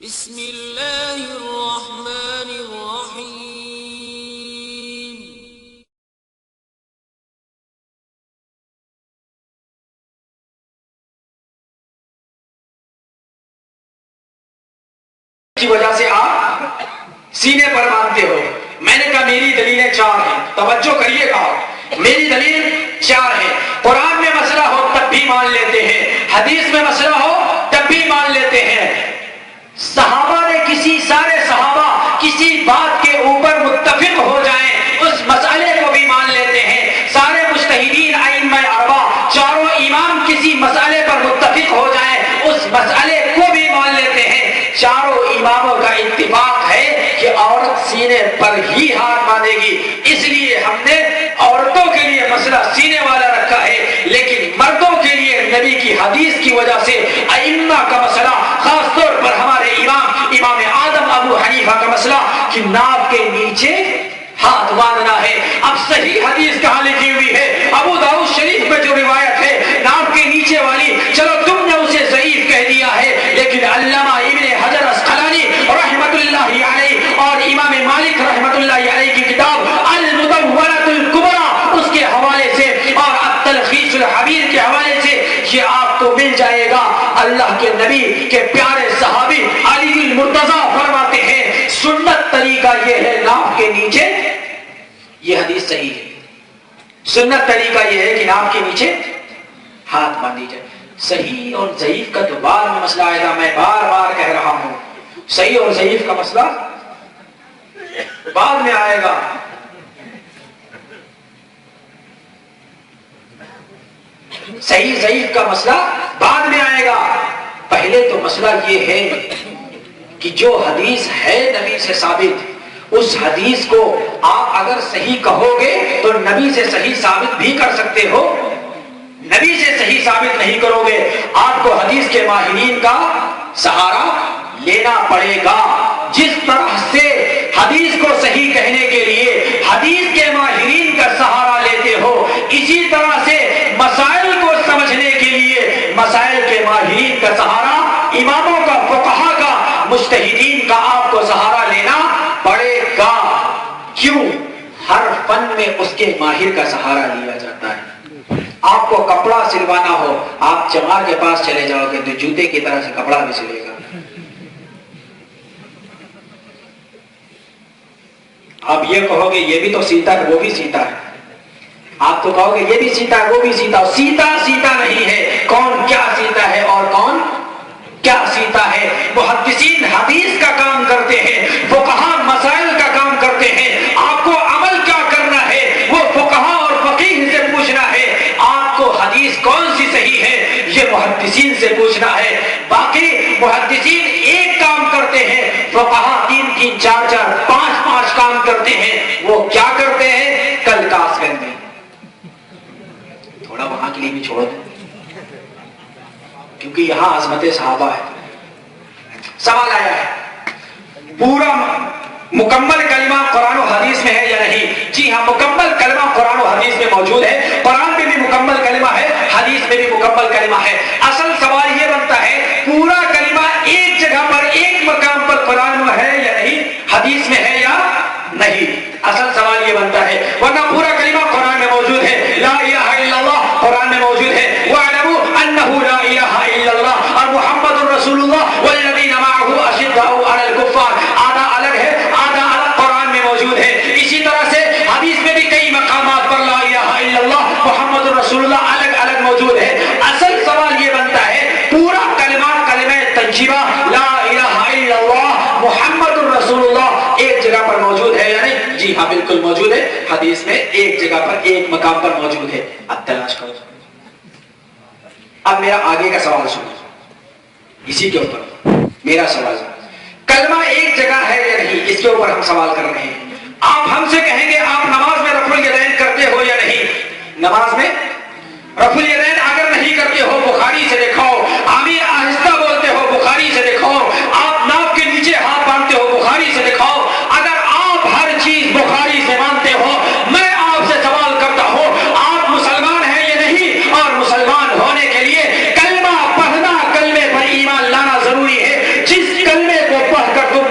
بسم اللہ الرحمن الرحیم۔ کی وجہ سے آپ سینے پر مانتے ہو۔ میں نے کہا میری دلیلیں چار ہیں، توجہ کریے گا، میری دلیل چار ہے۔ قرآن میں مسئلہ ہو تب بھی مان لیتے ہیں، حدیث میں مسئلہ ہو تب بھی مان لیتے ہیں۔ صحابہ نے سارے صحابہ کسی بات کے اوپر متفق ہو جائیں اس مسئلے کو بھی مان لیتے ہیں۔ سارے مجتہدین ائمہ اربعہ چاروں امام کسی مسئلے پر متفق ہو جائیں اس مسئلے کو بھی مان لیتے ہیں۔ چاروں اماموں کا اتفاق ہے کہ عورت سینے پر ہی ہاتھ باندھے گی، اس لیے ہم نے عورتوں کے لیے مسئلہ سینے والا رکھا ہے، لیکن مردوں کے لیے نبی کی حدیث کی وجہ سے ائمہ کا مسئلہ، خاص طور پر ہمارے امام اعظم ابو حنیفہ کا مسئلہ کہ ناف کے نیچے ہاتھ باندھنا ہے۔ اب صحیح حدیث کہاں لکھی ہوئی ہے؟ ابو داؤد شریف میں جو روایت ہے ناف کے نیچے والی، چلو تم نے اسے ضعیف کہہ دیا ہے، لیکن علامہ ابن حجر اسقلانی رحمۃ اللہ علیہ اور امام مالک رحمۃ اللہ علیہ کی کتاب المدونۃ الکبریٰ اس کے حوالے سے اور التلخیص الحبیر کے حوالے سے یہ آپ کو مل جائے گا۔ اللہ کے نبی کے پیارے صحابی علی المرتضیٰ فرماتے ہیں سنت طریقہ یہ ہے ناف کے نیچے، یہ حدیث صحیح ہے، سنت طریقہ یہ ہے کہ ناف کے نیچے ہاتھ باندھی جائے۔ صحیح اور ضعیف کا تو بعد میں مسئلہ آئے گا، میں بار بار کہہ رہا ہوں صحیح اور ضعیف کا مسئلہ بعد میں آئے گا۔ صحیح ضعیف کا مسئلہ بعد میں آئے گا، پہلے تو مسئلہ یہ ہے کہ جو حدیث ہے نبی سے ثابت، اس حدیث کو آپ اگر صحیح کہو گے تو نبی سے صحیح ثابت بھی کر سکتے ہو، نبی سے صحیح ثابت نہیں کرو گے آپ کو حدیث کے ماہرین کا سہارا لینا پڑے گا۔ جس طرح سے حدیث کو صحیح کہنے کے لیے حدیث کے ماہرین کا سہارا لیتے ہو، اسی طرح سے مسائل کو سمجھنے کے لیے مسائل کے ماہرین کا سہارا، اماموں کا، فقہا کا، مجتہدین کا آپ کو سہارا لینا پڑے گا۔ کیوں؟ ہر فن میں اس کے ماہر کا سہارا لیا جاتا ہے۔ آپ کو کپڑا سلوانا ہو، آپ چمار کے پاس چلے جاؤ گے تو جوتے کی طرح سے کپڑا بھی سلے گا۔ آپ یہ کہو گے یہ بھی تو سیتا ہے وہ بھی سیتا ہے، آپ تو کہو گے یہ بھی سیتا ہے وہ بھی سیتا ہے، سیتا سیتا نہیں ہے، کون کیا سیتا ہے اور کون کیا سیتا ہے۔ محدثین حدیث کا کام کرتے ہیں، فقہا مسائل کا کام کرتے ہیں، آپ کو عمل کیا کرنا ہے وہ فقہا اور فقیہ سے پوچھنا ہے، آپ کو حدیث کون سی صحیح ہے یہ محدثین سے پوچھنا ہے۔ باقی محدثین ایک کام کرتے ہیں، فقہا تین تین چار چار پانچ پانچ کام کرتے ہیں۔ وہ کیا کرتے ہیں؟ کل کاس کرتے ہیں، تھوڑا وہاں کے لیے بھی چھوڑ دیں کیونکہ یہاں عظمت صحابہ ہے۔ سوال آیا ہے پورا مکمل کلمہ قرآن و حدیث میں ہے یا نہیں؟ جی ہاں، مکمل کلمہ قرآن و حدیث میں موجود ہے، قرآن میں بھی مکمل کلمہ ہے، حدیث میں بھی مکمل کلمہ ہے۔ اصل سوال یہ بنتا ہے پورا کلمہ ایک جگہ پر ایک مقام پر قرآن میں ہے یا نہیں، حدیث میں ہے یا نہیں، اصل سوال یہ بنتا ہے۔ ورنہ پورا کلمہ قرآن میں موجود ہے، لا الہ الا اللہ قرآن میں موجود ہے، وَاعْلَمُوا أَنَّهُ لَا إِلَهَ إِلَّا اللَّهُ اور محمد رسول اللہ وَالَّذِينَ مَعَهُ أَشِدَّاءُ عَلَى الْكُفَّارِ آدھا الگ ہے آدھا الگ قرآن میں موجود ہے۔ اسی طرح سے حدیث میں بھی کئی مقامات پر لا الہ الا اللہ محمد رسول اللہ الگ الگ موجود ہے۔ اصل سوال یہ بنتا ہے پورا کلمہ کلمہ طیبہ لا الہ الا اللہ محمد رسول اللہ ایک جگہ پر موجود ہے یا نہیں؟ جی ہاں بالکل موجود ہے، حدیث میں ایک جگہ پر ایک مقام پر موجود ہے، اب تلاش کرو۔ اب میرا آگے کا سوال سنو، اسی کے اوپر میرا سوال، کلمہ ایک جگہ ہے یا نہیں اس کے اوپر ہم سوال کر رہے ہیں۔ آپ ہم سے کہیں گے آپ نماز میں رفع الیدین کرتے ہو یا نہیں؟ نماز میں رفع الیدین اگر نہیں کرتے ہو بخاری سے دکھاؤ، آمین آہستہ بولتے ہو بخاری سے دکھاؤ، آپ ناف کے نیچے ہاتھ باندھتے ہو بخاری سے دکھاؤ۔ اگر آپ ہر چیز بخاری سے مانتے ہو، میں آپ سے سوال کرتا ہوں آپ مسلمان ہیں یا نہیں؟ اور مسلمان ہونے کے لیے کلمہ پڑھنا، کلمے پر ایمان لانا ضروری ہے۔ جس کلمے کو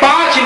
5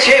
6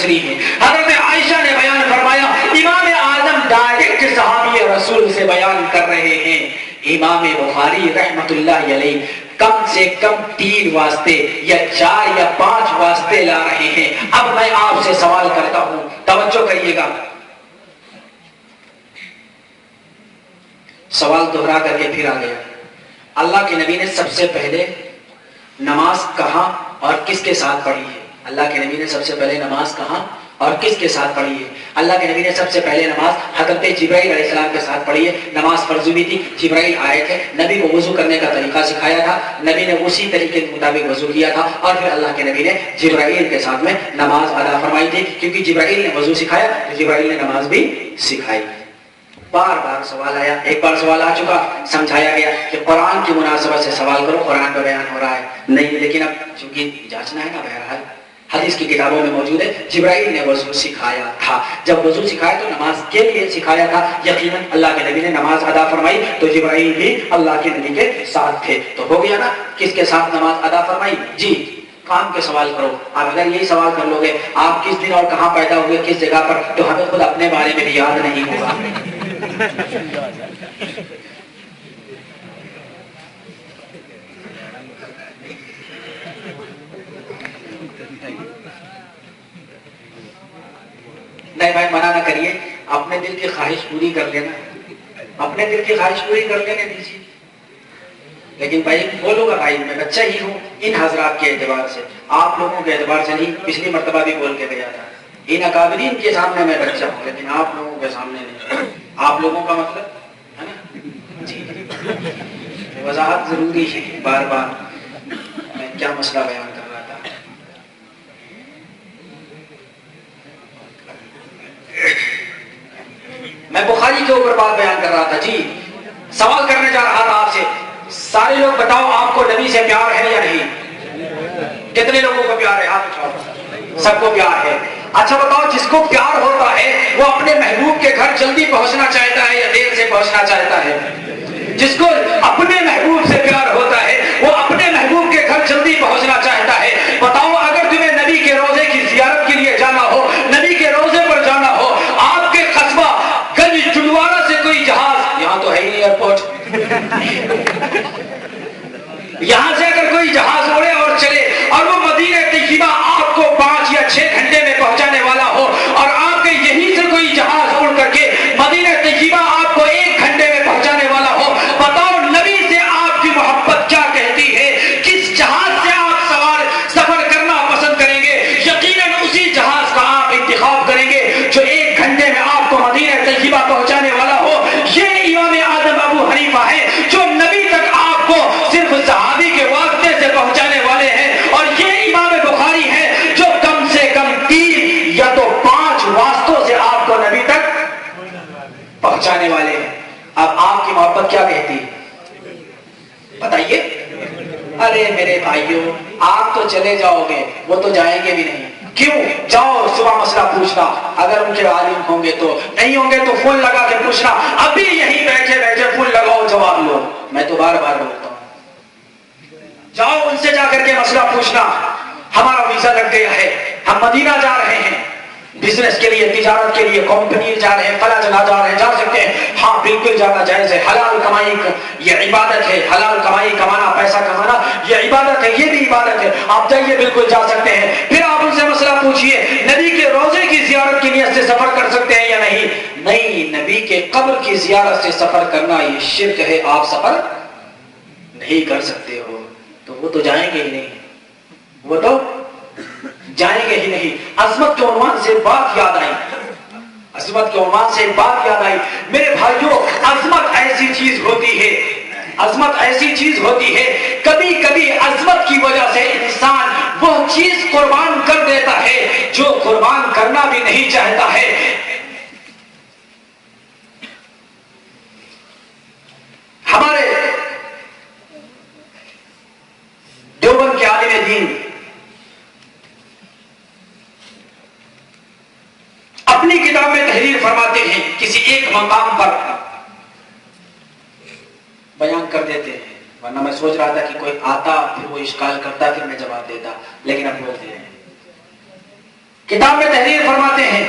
دوسری ہے. حضرت عائشہ نے بیان فرمایا امام اعظم ڈائریکٹ صحابی رسول سے بیان کر رہے ہیں. امام بخاری رحمت اللہ علیہ کم سے کم 3 واسطے یا 4 یا 5 واسطے لا رہے ہیں. اب میں آپ سے سوال کرتا ہوں, توجہ کریے گا, سوال دہرا کر کے پھر آ گیا. اللہ کے نبی نے سب سے پہلے نماز کہاں اور کس کے ساتھ پڑھی ہے؟ اللہ کے نبی نے سب سے پہلے نماز کہاں اور کس کے ساتھ پڑھی ہے؟ اللہ کے نبی نے سب سے پہلے نماز حضرت جبرائیل علیہ السلام کے ساتھ پڑھی ہے. نماز فرض بھی تھی, جبرائیل آئے تھے, نبی کو وضو کرنے کا طریقہ سکھایا تھا, نبی نے اسی طریقے کے مطابق وضو کیا تھا, اور پھر اللہ کے نبی نے جبرائیل کے ساتھ میں نماز ادا فرمائی تھی, کیونکہ جبرائیل نے وضو سکھایا تو جبرائیل نے نماز بھی سکھائی. بار بار سوال آیا, ایک بار سوال آ چکا, سمجھایا گیا کہ قرآن کی مناسبت سے سوال کرو, قرآن کا بیان ہو رہا ہے نہیں, لیکن اب چونکہ جانچنا ہے نا, بہرحال حدیث کی کتابوں میں موجود ہے جبرائیل نے وضو سکھایا تھا. جب وضو سکھایا تو نماز کے لیے سکھایا تھا. یقیناً اللہ کے نبی نے نماز ادا فرمائی تو جبرائیل بھی اللہ کے نبی کے ساتھ تھے. تو ہو گیا نا کس کے ساتھ نماز ادا فرمائی. جی کام کے سوال کرو. اب اگر یہی سوال کر لو گے آپ کس دن اور کہاں پیدا ہوئے, کس جگہ پر, تو ہمیں خود اپنے بارے میں بھی یاد نہیں ہوگا. نہیں بھائی منع نہ کریے, اپنے دل کی خواہش پوری کر لینا, اپنے دل کی خواہش پوری کر لینے دیجیے. لیکن بھائی بولوں گا بھائی میں بچہ ہی ہوں ان حضرات کے اعتبار سے, آپ لوگوں کے اعتبار سے نہیں. پچھلی مرتبہ بھی بول کے گیا تھا ان اکابرین کے سامنے میں بچہ ہوں, لیکن آپ لوگوں کے سامنے نہیں. آپ لوگوں کا مطلب ہے نا جی, وضاحت ضروری ہے. بار بار میں کیا مسئلہ بیان کر رہا تھا. میں بخاری کے اوپر بات بیان کر رہا تھا. جی سوال کرنے جا رہا تھا آپ سے, سارے لوگ بتاؤ آپ کو نبی سے پیار ہے یا نہیں؟ کتنے لوگوں کو پیار ہے؟ ہاتھ اٹھاؤ. سب کو پیار ہے. اچھا بتاؤ جس کو پیار ہوتا ہے وہ اپنے محبوب کے گھر جلدی پہنچنا چاہتا ہے یا دیر سے پہنچنا چاہتا ہے؟ جس کو اپنے محبوب سے پیار ہوتا ہے وہ اپنے محبوب کے گھر جلدی پہنچنا چاہتا ہے. بتاؤ اگر تمہیں نبی کے روزے کی زیارت کے لیے جانا ہو, نبی کے روزے پر جانا ہو, آپ کے قصبہ گنج جلوارہ سے کوئی جہاز, یہاں تو ہے ہی نہیں ایئرپورٹ, یہاں سے اگر کوئی جہاز اڑے اور چلے اور وہ مدینہ طیبہ آپ کو 5 یا 6 گھنٹے میں پہنچانے والا ہو, اور آپ کے یہیں سے کوئی جہاز اڑ کر کے مدینہ طیبہ آپ کو 1 گھنٹے میں پہنچانے والا ہو, بتاؤ نبی سے آپ کی محبت کیا کہتی ہے؟ کس جہاز سے آپ سفر کرنا پسند کریں گے؟ یقیناً اسی جہاز کا آپ انتخاب کریں گے جو 1 گھنٹے میں آپ کو مدینہ طیبہ پہنچانے والا ہو. یہ امام اعظم ابو حنیفہ ہے جو نبی تک آپ کو صرف صحابی کے واسطے سے پہنچانے والے ہیں, اور یہ امام بخاری ہے جو کم سے کم 3 یا تو 5 واسطوں سے آپ کو نبی تک پہنچانے والے ہیں. اب آپ کی محبت کیا کہتی ہے بتائیے؟ ارے میرے بھائیوں آپ تو چلے جاؤ گے, وہ تو جائیں گے بھی نہیں. کیوں؟ جاؤ صبح مسئلہ پوچھنا, اگر ان کے عالم ہوں گے تو, نہیں ہوں گے تو فون لگا کے پوچھنا, ابھی یہیں بیٹھے بیٹھے فون لگاؤ جواب لو. میں تو بار بار بولتا ہوں جاؤ ان سے جا کر کے مسئلہ پوچھنا. ہمارا ویزا لگ گیا ہے, ہم مدینہ جا رہے ہیں بزنس کے لیے, تجارت کے لیے, کمپنی جا رہے ہیں, فلاں جگہ جا رہے ہیں, جا سکتے ہیں. ہاں بالکل جانا جائز ہے, حلال کمائی یہ عبادت ہے, حلال کمائی کمانا, پیسہ کمانا یہ عبادت ہے, یہ بھی عبادت ہے, آپ جائیے بالکل جا سکتے ہیں. پھر آپ ان سے مسئلہ پوچھئے نبی کے روزے کی زیارت کی نیت سے سفر کر سکتے ہیں یا نہیں؟ نہیں, نبی کے قبر کی زیارت سے سفر کرنا یہ شرک ہے, آپ سفر نہیں کر سکتے ہو. تو وہ تو جائیں گے ہی نہیں, وہ تو جائیں گے ہی نہیں. عظمت کے عنوان سے بات یاد آئی, عظمت کے عنوان سے بات یاد آئی میرے بھائیوں. عظمت ایسی چیز ہوتی ہے, عظمت ایسی چیز ہوتی ہے, کبھی کبھی عظمت کی وجہ سے انسان وہ چیز قربان کر دیتا ہے جو قربان کرنا بھی نہیں چاہتا ہے. ہمارے دیوبند کے عالم دین اپنی کتاب میں تحریر فرماتے ہیں, کسی ایک مقام پر بیان کر دیتے ہیں, ورنہ میں سوچ رہا تھا کہ کوئی آتا پھر وہ اشکال کرتا پھر میں جواب دیتا, لیکن اب بولتے ہیں کتاب میں تحریر فرماتے ہیں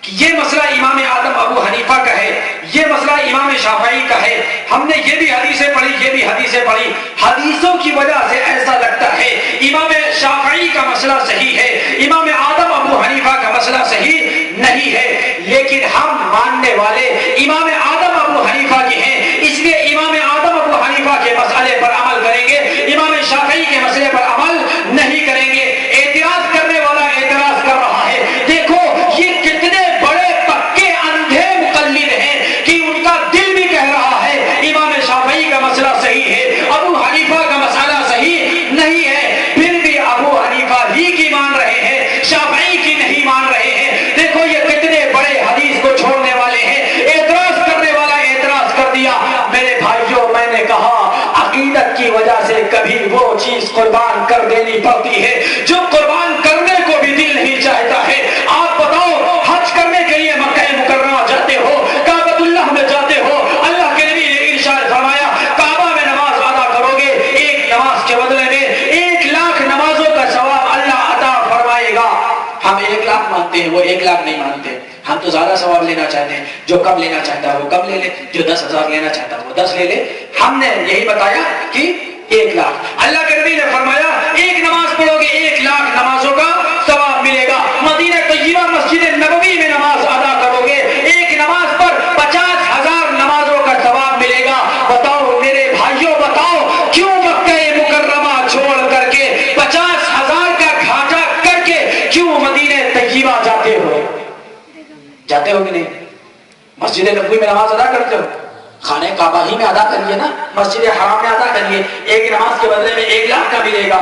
کہ یہ مسئلہ امام اعظم ابو حنیفہ کا ہے، یہ مسئلہ امام شافعی کا ہے، ہم نے یہ بھی حدیثیں پڑھی، یہ بھی حدیثیں پڑھی، حدیثوں کی وجہ سے ایسا لگتا ہے امام شافعی کا مسئلہ صحیح ہے، امام اعظم ابو حنیفہ کا مسئلہ صحیح نہیں ہے، لیکن ہم ماننے والے امام اعظم ابو حنیفہ کے ہیں، اس لیے امام اعظم ابو حنیفہ کے مسئلے پر عمل کریں گے، امام شافعی کے مسئلے پر عمل نہیں کریں گے۔ اعتراض کرنے والا اعتراض کر رہا ہے، دیکھو یہ کتنے بڑے پکے اندھے مقلد ہیں کہ ان کا دل بھی کہہ رہا ہے امام شافعی کا مسئلہ صحیح ہے، ابو حنیفہ کا مسئلہ صحیح نہیں ہے، پھر بھی ابو حنیفہ ہی کی مان رہے ہیں، شافعی کی نہیں مان رہے ہیں۔ دیکھو یہ کتنے بڑے حدیث کو چھوڑنے والے ہیں۔ اعتراض کرنے والا اعتراض کر دیا۔ میرے بھائیوں، میں نے کہا عقیدت کی وجہ سے کبھی وہ چیز قربان کر دینی پڑتی ہے جو قربان کرنے کو بھی دل نہیں چاہتا ہے۔ آپ بتاؤ، حج کرنے کے لیے مکہ مکرمہ جاتے ہو، کعبۃ اللہ میں جاتے ہو، اللہ کے نبی نے ارشاد فرمایا کعبہ میں نماز ادا کرو گے، ایک نماز کے بدلے میں 1,00,000 نمازوں کا ثواب اللہ عطا فرمائے گا۔ ہم 1,00,000 مانتے ہیں، وہ 1,00,000 نہیں مانتے۔ ہم تو زیادہ ثواب لینا چاہتے ہیں، جو کم لینا چاہتا ہے وہ کم لے لے، جو 10,000 لینا چاہتا ہے وہ 10 لے لے۔ ہم نے یہی بتایا کہ 1,00,000۔ اللہ کے نبی نے فرمایا ایک نماز پڑھو گے 1,00,000 نمازوں کا ثواب ملے گا۔ مدینہ طیبہ مسجد نبوی میں نماز ادا کرو گے، ایک نماز پر 50,000 نمازوں کا ثواب ملے گا۔ بتاؤ میرے بھائیوں، بتاؤ کیوں مکہ مکرمہ چھوڑ کر کے 50,000 کا گھاٹا کر کے کیوں مدینہ طیبہ جاتے ہو؟ جاتے ہو کہ نہیں؟ مسجد نبوی میں نماز ادا کرتے ہو، خانہ کعبہ ہی میں ادا کریے نا، مسجد حرام میں ادا کریے، ایک نماز کے بدلے میں 1,00,000 کا ملے گا۔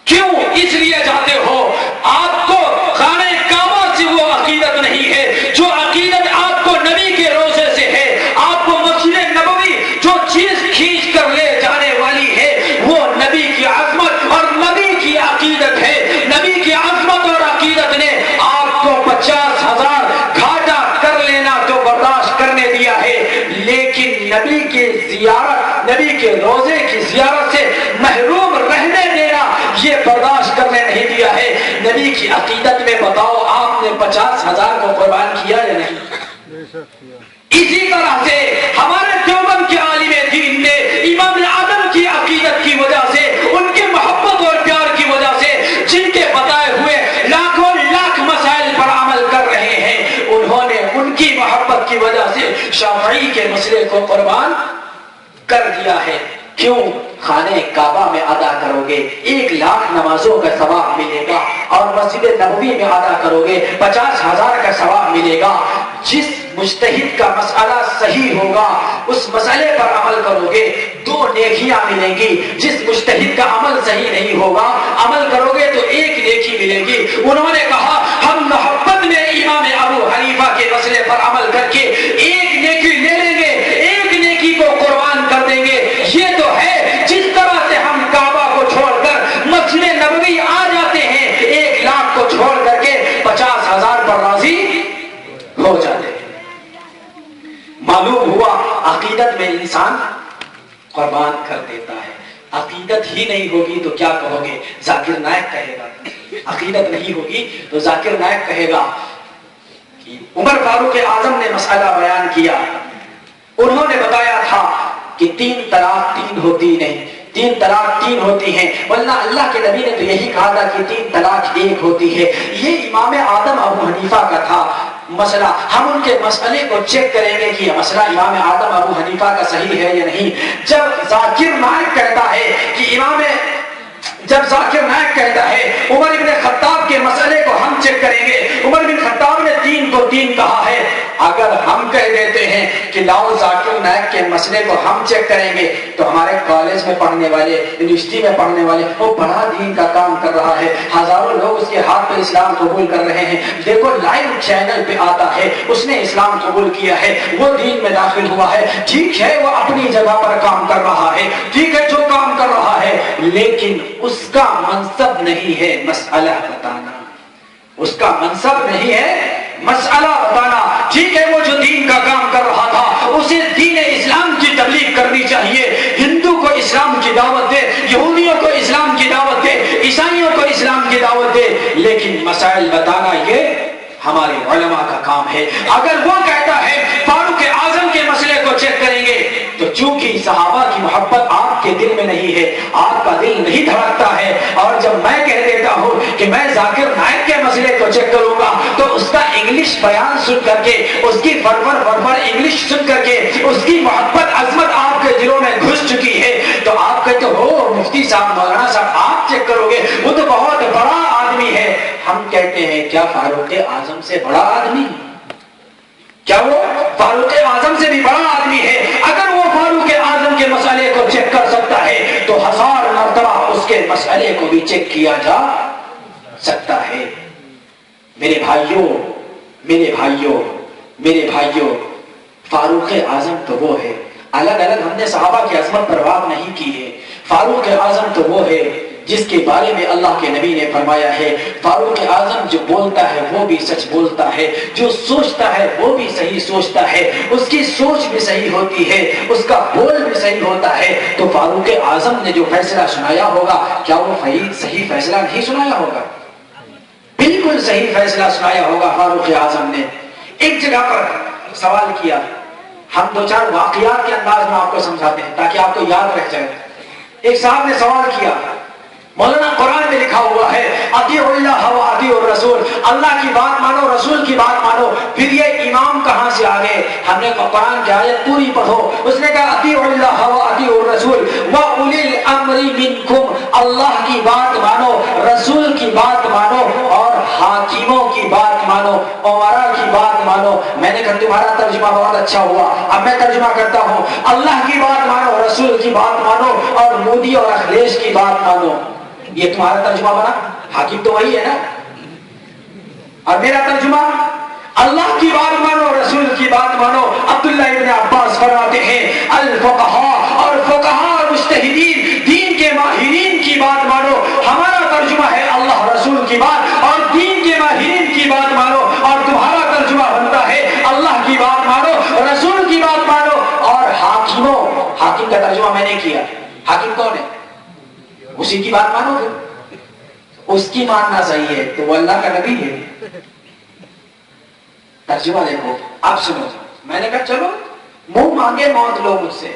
کیوں؟ اس لیے جاتے ہو آپ کو خانہ کعبہ سے وہ عقیدت نہیں ہے جو عقیدت آپ کو نبی کے روضے سے ہے، آپ کو مسجد نبوی جو چیز کھینچ کر لے جانے والی ہے وہ نبی کی عظمت اور نبی کی عقیدت ہے۔ نبی کی عظمت اور عقیدت نے آپ کو 50,000 گھاٹا کر لینا تو برداشت کرنے دیا ہے، لیکن نبی کی زیارت، نبی کے روزے کی زیارت سے محروم رہنے دینا یہ برداشت کرنے نہیں دیا ہے۔ نبی کی عقیدت میں بتاؤ آپ نے 50,000 کو قربان کیا یا نہیں؟ اسی طرح سے ہمارے دیوبند کے عالم دین نے امام اعظم کی عقیدت کی وجہ سے، ان کے محبت اور پیار کی وجہ سے، جن کے بتائے ہوئے لاکھوں لاکھ مسائل پر عمل کر رہے ہیں، انہوں نے ان کی محبت کی وجہ سے شافعی کے مسئلے کو قربان کر دیا ہے۔ کیوں؟ خانہ کعبہ میں ادا کرو گے 1,00,000 نمازوں کا ثواب ملے گا، اور مسجد نبوی میں ادا کرو گے 50,000 کا ثواب ملے گا۔ جس مجتہد کا مسئلہ صحیح ہوگا اس مسئلے پر عمل کرو گے 2 نیکیاں ملیں گی، جس مجتہد کا عمل صحیح نہیں ہوگا عمل کرو گے تو 1 نیکی ملے گی۔ انہوں نے کہا ہم محبت میں امام ابو حنیفہ کے مسئلے پر عمل کر کے 1 نیکی لے لیں گے، 1 نیکی کو قربان کر دیں گے۔ یہ تو ہے جس طرح سے ہم کعبہ کو چھوڑ کر مسجد نبوی آ جاتے ہیں، 1,00,000 کو چھوڑ کر کے 50,000 پر راضی ہو جاتے ہیں۔ معلوم ہوا عقیدت میں انسان قربان کر دیتا ہے۔ عقیدت ہی نہیں ہوگی تو کیا کہو گے؟ ذاکر نائک کہے گا۔ عقیدت نہیں ہوگی تو ذاکر نائک کہے گا۔ عمر فاروق اعظم نے مسئلہ بیان کیا، انہوں نے بتایا تھا کہ 3 طلاق 3 ہوتی نہیں، 3 طلاق 3 ہوتی ہیں، ورنہ اللہ کے نبی نے تو یہی کہا تھا کہ 3 طلاق 1 ہوتی ہے۔ یہ امام اعظم ابو حنیفہ کا تھا مسئلہ۔ ہم ان کے مسئلے کو چیک کریں گے کہ یہ مسئلہ امام اعظم ابو حنیفہ کا صحیح ہے یا نہیں۔ جب ذاکر نائک کہتا ہے کہ جب ذاکر نائک کہتا ہے عمر بن خطاب کے مسئلے کو ہم چیک کریں گے، عمر بن خطاب نے 3 کو 3 کہا ہے، اگر ہم کہہ دیتے ہیں کہ لاؤ ذاکر نائک کے مسئلے کو ہم چیک کریں گے تو ہمارے کالج میں پڑھنے والے، یونیورسٹی میں پڑھنے والے، وہ بڑا دین کا کام کر رہا ہے، ہزاروں لوگ اس کے ہاتھ پہ اسلام قبول کر رہے ہیں، دیکھو لائیو چینل پہ آتا ہے، اس نے اسلام قبول کیا ہے، وہ دین میں داخل ہوا ہے، ٹھیک ہے وہ اپنی جگہ پر کام کر رہا ہے، ٹھیک ہے جو کام کر رہا ہے، لیکن اس کا منصب نہیں ہے مسئلہ بتانا، اس کا منصب نہیں ہے مسئلہ بتانا۔ ٹھیک ہے وہ جو دین کا کام کر رہا تھا اسے دین اسلام کی تبلیغ کرنی چاہیے، ہندو کو اسلام کی دعوت دے، یہودیوں کو اسلام کی دعوت دے، عیسائیوں کو اسلام کی دعوت دے، لیکن مسائل بتانا ہمارے علماء کا کام ہے. اگر وہ کہتا ہے فاروق اعظم کے مسئلے کو چیک کریں گے تو چونکہ صحابہ کی محبت آپ کے دل میں نہیں ہے, آپ کا دل نہیں دھڑکتا ہے, اور جب میں کہہ دیتا ہوں کہ میں ذاکر نائک کے مسئلے کو چیک کروں گا تو اس کا انگلش بیان سن کر کے, اس کی فرفر انگلش سن کر کے اس کی محبت عظمت آپ کے دلوں میں گھس چکی ہے, تو آپ کہتے ہو مفتی صاحب مولانا صاحب آپ چیک کرو گے, وہ تو بہت بڑا آدمی ہے. ہم کہتے ہیں کیا فاروق اعظم سے بڑا آدمی, کیا وہ فاروق اعظم سے بھی بڑا آدمی ہے؟ اگر وہ فاروق اعظم کے مسئلے کو چیک کر سکتا ہے تو 1000 مرتبہ اس کے مسئلے کو بھی چیک کیا جا سکتا ہے. میرے بھائیوں میرے بھائیوں میرے بھائیوں, فاروق اعظم تو وہ ہے, الگ الگ ہم نے صحابہ کی عظمت پر بات نہیں کی ہے. فاروق اعظم تو وہ ہے جس کے بارے میں اللہ کے نبی نے فرمایا ہے فاروق اعظم جو بولتا ہے وہ بھی سچ بولتا ہے, جو سوچتا ہے وہ بھی صحیح سوچتا ہے, اس کی سوچ بھی صحیح ہوتی ہے, اس کا بول بھی صحیح ہوتا ہے. تو فاروق اعظم نے جو فیصلہ سنایا ہوگا کیا وہ صحیح فیصلہ نہیں سنایا ہوگا؟ بالکل صحیح فیصلہ سنایا ہوگا فاروق اعظم نے. ایک جگہ پر سوال کیا, ہم 2-4 واقعات کے انداز میں آپ کو سمجھاتے ہیں تاکہ آپ کو یاد رہ جائے. ایک صاحب نے سوال کیا, مولانا قرآن میں لکھا ہوا ہے اطیعوا اللہ و اطیعوا الرسول, اللہ کی بات مانو رسول کی بات مانو, پھر یہ امام کہاں سے آ گئے؟ ہم نے قرآن کی آیت پوری پڑھو, اس نے کہا اطیعوا اللہ و اطیعوا الرسول واولی الامر منکم, اللہ کی بات مانو, رسول کی بات مانو, اور حاکموں کی بات مانو, امراء کی بات مانو. میں نے کہا تمہارا ترجمہ بہت اچھا ہوا, اب میں ترجمہ کرتا ہوں, اللہ کی بات مانو, رسول کی بات مانو, اور مودی اور اکھلیش کی بات مانو. یہ تمہارا ترجمہ بنا, حاکم تو وہی ہے نا. اور میرا ترجمہ اللہ کی بات مانو, رسول کی بات مانو. عبداللہ ابن عباس فرماتے ہیں الفقہاء, اور فقہاء اور مجتہدین, دین کے ماہرین کی بات مانو. ہمارا ترجمہ ہے اللہ رسول کی بات اور دین کے ماہرین کی بات مانو, اور تمہارا ترجمہ بنتا ہے اللہ کی بات مانو, رسول کی بات مانو, اور حاکموں. حاکم کا ترجمہ میں نے کیا, حاکم کون ہے؟ اسی کی بات مانو گے, اس کی ماننا صحیح ہے تو وہ اللہ کا نبی ہے. ترجمہ دیکھو, آپ سنو. میں نے کہا چلو منہ مانگے موت لو مجھ سے,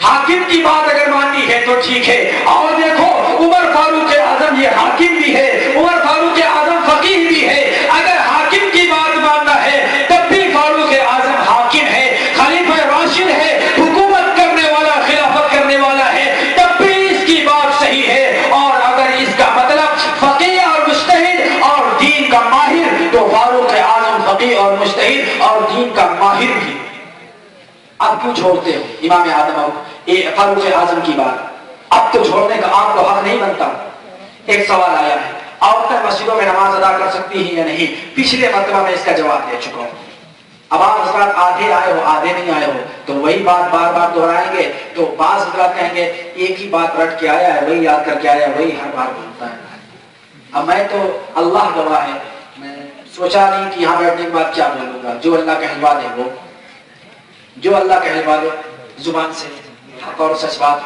حاکم کی بات اگر ماننی ہے تو ٹھیک ہے. اور دیکھو عمر فاروق اعظم یہ حاکم بھی ہے, عمر فاروق اعظم فقیہ بھی ہے. اگر حاکم کی بات ماننا ہے تب بھی فاروق اعظم حاکم ہے, خلیفہ راشد ہے, حکومت کرنے والا, خلافت کرنے والا ہے, تب بھی اس کی بات صحیح ہے. اور اگر اس کا مطلب فقیہ اور مجتہد اور دین کا ماہر, تو فاروق اعظم فقیہ اور مجتہد اور دین کا ماہر بھی. اب کیوں چھوڑتے ہو امام اعظم اور فاروق اعظم کی بات؟ اب تو چھوڑنے کا آپ کو حق نہیں بنتا. ایک سوال آیا ہے, عورتیں مسجدوں میں نماز ادا کر سکتی ہیں یا نہیں؟ پچھلے مرتبہ میں اس کا جواب دے چکا ہوں. اب آپ حضرات آدھے آئے ہو آدھے نہیں آئے ہو تو وہی بات بار بار دہرائیں گے, تو بعض حضرات کہیں گے ایک ہی بات رٹ کے آیا ہے, وہی یاد کر کے آیا ہے, وہی ہر بار بولتا ہے. اب میں تو اللہ گواہ ہے, میں سوچا نہیں کہ یہاں بیٹھنے کے بعد کیا بولوں گا. جو اللہ کہلوا دے وہ, جو اللہ کہلوا دے زبان سے حق اور سچ بات.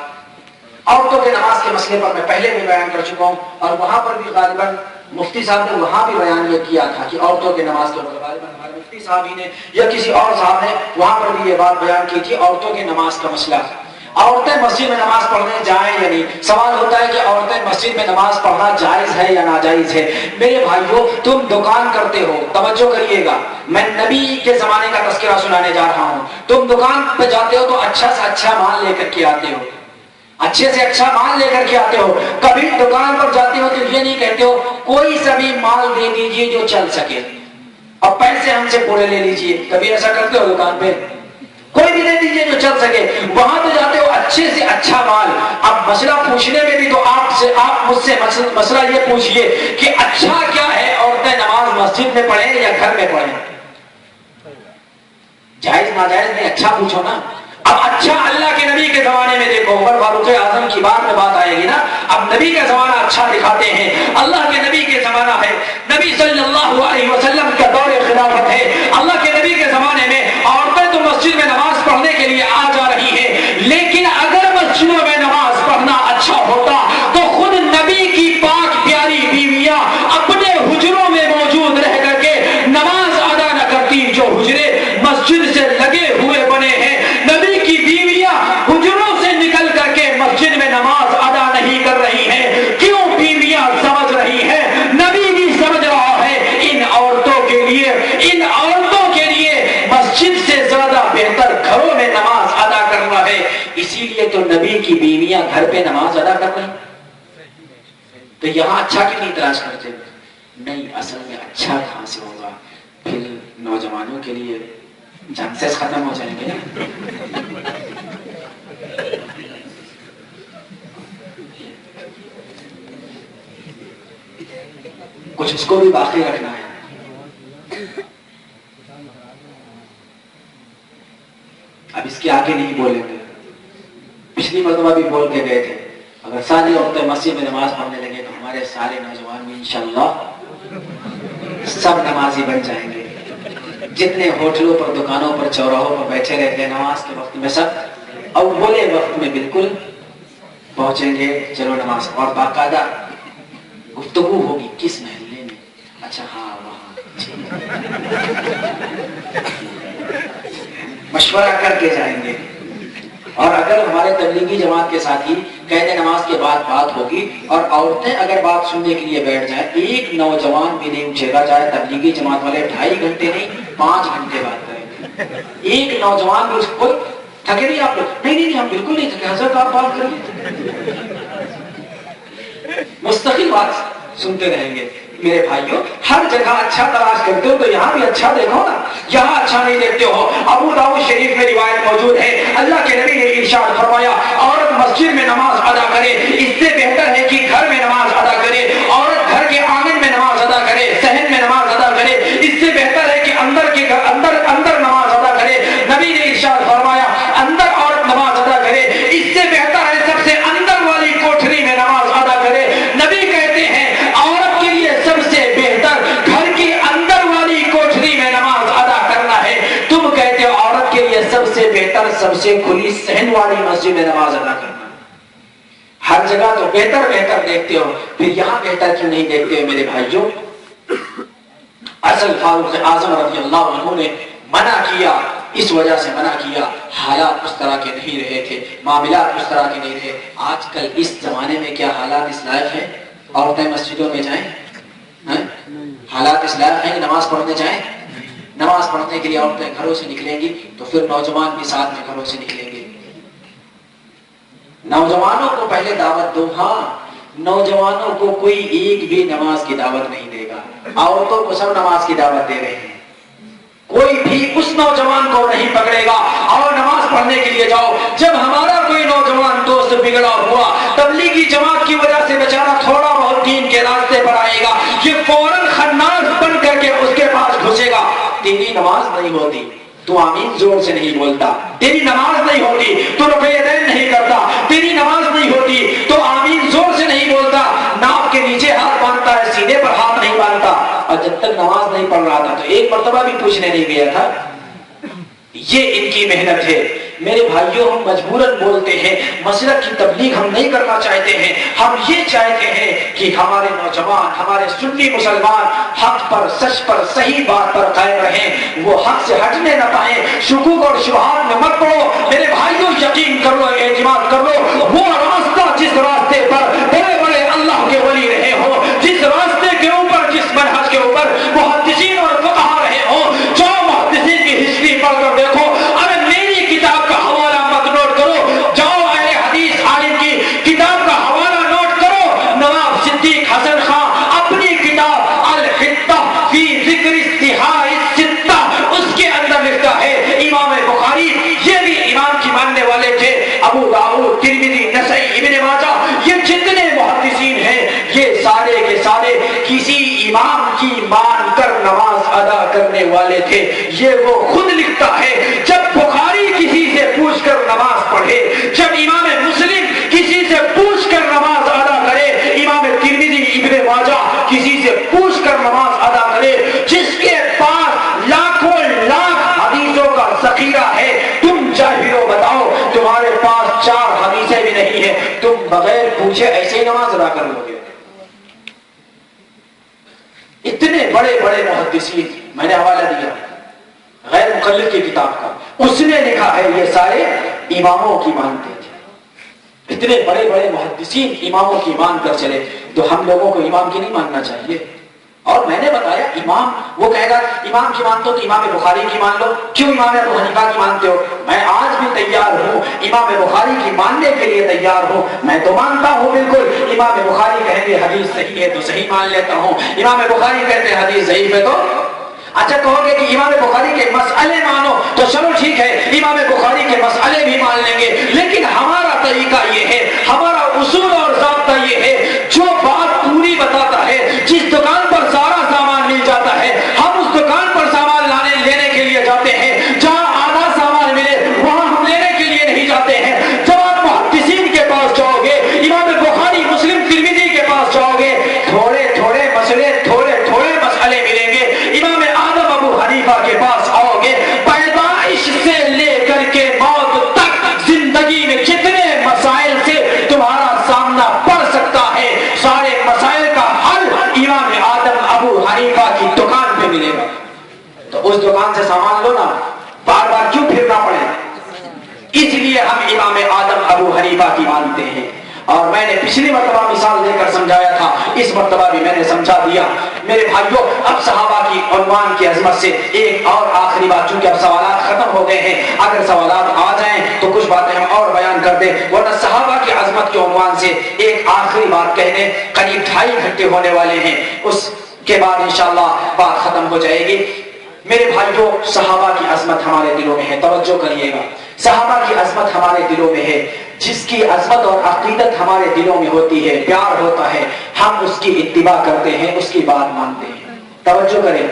عورتوں کے نماز کے مسئلے پر میں پہلے بھی بیان کر چکا ہوں, اور وہاں پر بھی غالباً مفتی صاحب نے وہاں بھی بیان یہ کیا تھا کہ عورتوں کے نماز کے اوپر غالباً ہمارے مفتی صاحب ہی نے یا کسی اور صاحب نے وہاں پر بھی یہ بات بیان کی تھی, عورتوں کے نماز کا مسئلہ. عورتیں مسجد میں نماز پڑھنے جائیں یا نہیں؟ سوال ہوتا ہے کہ عورتیں مسجد میں نماز پڑھنا جائز ہے یا ناجائز ہے. میرے بھائیو تم دکان کرتے ہو, توجہ کریے گا, میں نبی کے زمانے کا تذکرہ سنانے جا رہا ہوں. تم دکان پہ جاتے ہو تو اچھا سے اچھا مال لے کر کے آتے ہو, اچھے سے اچھا مال لے کر کے آتے ہو. کبھی دکان پر جاتے ہو تو یہ نہیں کہتے ہو کوئی سا بھی مال دے دیجئے جو چل سکے اور پیسے ہم سے پورے لے لیجئے. کبھی ایسا کرتے ہو دکان پہ؟ کوئی بھی دے دیجئے جو چل سکے. وہاں تو جاتے ہو اچھے سے اچھا مال. اب مسئلہ پوچھنے میں بھی تو آپ مجھ سے مسئلہ یہ پوچھئے کہ اچھا کیا ہے, عورتیں نماز مسجد میں پڑھیں یا گھر میں پڑھیں؟ جائز ناجائز نہیں, اچھا پوچھو نا. اب اچھا اللہ کے نبی کے زمانے میں دیکھو, عمر فاروق اعظم کی بات میں بات آئے گی نا. اب نبی کا زمانہ اچھا دکھاتے ہیں, اللہ کے نبی کے زمانہ ہے, نبی صلی اللہ علیہ وسلم کا دور خلافت ہے. اللہ کے نبی کے زمانے میں عورتیں تو مسجد میں نماز پڑھنے کے لیے آ جا رہی ہیں, لیکن اگر مسجدوں میں نماز پڑھنا اچھا ہوتا تو خود نبی کی پاک پیاری بیویاں اپنے حجروں میں موجود رہ کر کے نماز مسجد سے لگے ہوئے بنے ہیں. نبی کی بیویاں حجروں سے نکل کر کے مسجد میں نماز ادا نہیں کر رہی ہیں. کیوں بیویاں سمجھ رہی ہیں, نبی بھی سمجھ رہا ہے, ان عورتوں کے لیے مسجد سے زیادہ بہتر گھروں میں نماز ادا کرنا ہے. اسی لیے تو نبی کی بیویاں گھر پہ نماز ادا کر رہی. تو یہاں اچھا کیوں نہیں تلاش کرتے؟ نہیں, اصل میں اچھا کہاں سے ہوگا؟ پھر نوجوانوں کے لیے چانسز ختم ہو جائیں گے. کچھ اس کو بھی باقی رکھنا ہے. اب اس کے آگے نہیں بولیں گے. پچھلی مرتبہ بھی بول کے گئے تھے, اگر ساری عورتیں مسجد میں نماز پڑھنے لگے تو ہمارے سارے نوجوان بھی انشاءاللہ سب نمازی بن جائیں گے. جتنے ہوٹلوں پر, دکانوں پر, چوراہوں پر بیٹھے رہتے ہیں نماز کے وقت میں, سب اول وقت میں بالکل پہنچیں گے. چلو نماز, اور باقاعدہ گفتگو ہوگی. کس محلے میں؟ اچھا ہاں وہاں, مشورہ کر کے جائیں گے. اور اگر ہمارے تبلیغی جماعت کے ساتھی قید نماز کے بعد بات ہوگی اور عورتیں اگر بات سننے کے لیے بیٹھ جائیں, ایک نوجوان بھی نہیں اٹھے گا. چاہے تبلیغی جماعت والے 2.5 گھنٹے نہیں 5 گھنٹے بات کریں گے. ایک نوجوان بھی کوئی تھکے نہیں آپ لوگ؟ نہیں ہم بالکل نہیں تھکے حضرت, آپ بات کریے. مستقل بات سنتے رہیں گے. میرے بھائیوں, ہر جگہ اچھا تلاش کرتے ہو تو یہاں بھی اچھا دیکھو نا. یہاں اچھا نہیں دیکھتے ہو. ابو داؤد شریف میں روایت موجود ہے, اللہ کے نبی نے ارشاد فرمایا, عورت مسجد میں نماز ادا کرے اس سے بہتر ہے کہ گھر میں نماز ادا کرے. عورت گھر کے آنگن میں نماز ادا کرے, صحن میں نماز ادا کرے, اس سے بہتر ہے کہ اندر نماز ادا کرے. نبی نے ارشاد فرمایا, اندر عورت نماز ادا کرے اس سے بہتر ہے سب سے اندر والی کوٹھری میں نماز ادا کرے. نبی کہتے ہیں عورت کے لیے سب سے بہتر گھر کی اندر والی کوٹھری میں نماز ادا کرنا ہے. تم کہتے ہو عورت کے لیے سب سے بہتر سب سے کھلی صحن والی مسجد میں نماز ادا کرنا. ہر جگہ تو بہتر دیکھتے ہو, پھر یہاں بہتر کیوں نہیں دیکھتے ہو؟ میرے بھائیوں, اصل فاروق اعظم رضی اللہ عنہ نے منع کیا, اس وجہ سے منع کیا, حالات اس طرح کے نہیں رہے تھے, معاملات اس طرح کے نہیں رہے. آج کل اس زمانے میں کیا حالات اس لائق ہیں عورتیں مسجدوں میں جائیں؟ حالات اس لائق ہیں کہ نماز پڑھنے جائیں؟ نماز پڑھنے کے لیے عورتیں گھروں سے نکلیں گی تو پھر نوجوان بھی ساتھ میں گھروں سے نکلیں گے. نوجوانوں کو پہلے دعوت دو. ہاں, نوجوانوں کو کوئی ایک بھی نماز کی دعوت نہیں دے گا. عورتوں کو سب نماز کی دعوت دے رہے ہیں. کوئی بھی اس نوجوان کو نہیں پکڑے گا اور نماز پڑھنے کے لیے جاؤ. جب ہمارا کوئی نوجوان دوست بگڑا ہوا تبلیغی جماعت کی وجہ سے بیچارہ تھوڑا بہت دین کے راستے پر آئے گا, یہ فوراً خناس بن کر کے اس کے پاس گھسے گا. تیری نماز نہیں ہوتی تو آمین زور سے نہیں بولتا, تیری نماز نہیں ہوتی تو رفع یدین نہیں کرتا, تیری نماز نہیں ہوتی تو آمین زور سے نہیں بولتا, ناک کے نیچے ہاتھ باندھتا ہے, سینے پر ہاتھ نہیں باندھتا. اور جب تک نماز نہیں پڑھ رہا تھا تو ایک مرتبہ بھی پوچھنے نہیں گیا تھا. یہ ان کی محنت ہے. میرے بھائیوں, ہم مجبوراً بولتے ہیں, مسلک کی تبلیغ ہم نہیں کرنا چاہتے ہیں. ہم یہ چاہتے ہیں کہ ہمارے نوجوان, ہمارے سنی مسلمان حق پر, سچ پر, صحیح بات پر قائم رہیں, وہ حق سے ہٹنے نہ پائیں. شکوک اور شبہات میں مت پڑو. میرے بھائیوں, یقین کر لو, اعتماد کر لو, وہ راستہ جس راستے پر بڑے بڑے اللہ کے ولی رہے ہو, جس راستے کے اوپر, جس منہج کے اوپر محدثین اور فقہا رہے ہوں, جو محدثین کی ہسٹری پڑھ کر دیکھو. اگر میری کتاب کا حوالہ مت نوٹ کرو, جاؤ اہل حدیث عالم کی کتاب کا حوالہ نوٹ کرو. نواب صدیق حسن خان اپنی کتاب الحتہ فی ذکر استحاء الستہ, اس کے اندر لکھتا ہے, امام بخاری یہ بھی امام کی ماننے والے تھے, ابو داؤد, ترمذی, نسائی, ابن ماجہ, یہ جتنے محدثین ہیں یہ سارے کے سارے کسی امام کی مان کر نماز ادا کرنے والے تھے. یہ وہ خود لکھتا ہے, جب بخاری کسی سے پوچھ کر نماز پڑھے, جب امام مسلم کسی سے پوچھ کر نماز ادا کرے, امام ترمذی, ابن ماجہ کسی سے پوچھ کر نماز ادا کرے, جس کے پاس لاکھوں لاکھ حدیثوں کا ذخیرہ ہے, تم جاہلو بتاؤ تمہارے پاس 4 حدیثیں بھی نہیں ہیں, تم بغیر پوچھے ایسے ہی نماز ادا کر لو گے. اتنے بڑے بڑے محدثین, میں نے حوالہ دیا, غیر ہے مقلد کی کتاب کا، اس نے لکھا ہے یہ سارے اماموں کی مانتے تھے، اتنے بڑے بڑے محدثین اماموں کی مان کر چلے، تو ہم لوگوں کو امام کی نہیں ماننا چاہیے؟ اور میں نے بتایا امام، وہ کہے گا امام کی مانتے ہو تو امام بخاری کی مان لو، کیوں امام ابو حنیفہ کی مانتے ہو؟ میں آج بھی تیار ہوں امام بخاری کی ماننے کے لیے تیار ہوں، میں تو مانتا ہوں بالکل، امام بخاری کہیں گے حدیث صحیح ہے تو صحیح مان لیتا ہوں، امام بخاری کہتے ہیں حدیث ضعیف ہے تو اچھا کہو گے کہ امام بخاری کے مسئلے مانو تو چلو ٹھیک ہے، امام بخاری کے مسئلے بھی مان لیں گے، لیکن ہمارا طریقہ یہ ہے، ہمارا اصول اور ضابطہ یہ ہے، جو بات پوری بتاتا ہے، جس دکان پر سارا سامان مل جاتا ہے ہم اس دکان پر سامان لینے کے لیے جاتے ہیں، جہاں آدھا سامان ملے وہاں ہم لینے کے لیے نہیں جاتے ہیں۔ جب آپ محدثین کے پاس جاؤ گے، امام بخاری مسلم ترمذی کے پاس جاؤ گے، تھوڑے تھوڑے مسئلے ملیں گے۔ امام اعظم ابو حنیفہ کے پاس آؤ گے، پیدائش سے لے کر کے موت تک زندگی میں جتنے مسائل سے تمہارا سامنا پڑ سکتا ہے، سارے مسائل کا حل امام اعظم ابو حنیفہ کی دکان پہ ملے گا۔ تو اس دکان سے سامان لو نا، بار بار کیوں پھرنا پڑے؟ اس لیے ہم امام اعظم ابو حنیفہ کی مانتے ہیں۔ اور میں نے پچھلی مرتبہ مثال دے کر سمجھایا تھا، اس مرتبہ بھی میں نے سمجھا دیا۔ میرے بھائیوں، اب صحابہ کی عنوان کی عظمت سے ایک اور آخری بات، چونکہ اب سوالات ختم ہو گئے ہیں، اگر سوالات آ جائیں تو کچھ باتیں ہم اور بیان کر دیں، ورنہ صحابہ کی عظمت کے عنوان سے ایک آخری بات کہنے، قریب 2.5 گھنٹے ہونے والے ہیں، اس کے بعد انشاءاللہ بات ختم ہو جائے گی۔ میرے بھائیوں، صحابہ کی عظمت ہمارے دلوں میں ہے، توجہ کریے گا، صحابہ کی عظمت ہمارے دلوں میں ہے۔ جس کی عظمت اور عقیدت ہمارے دلوں میں ہوتی ہے، پیار ہوتا ہے، ہم اس کی اتباع کرتے ہیں، اس کی بات مانتے ہیں۔ توجہ کریں،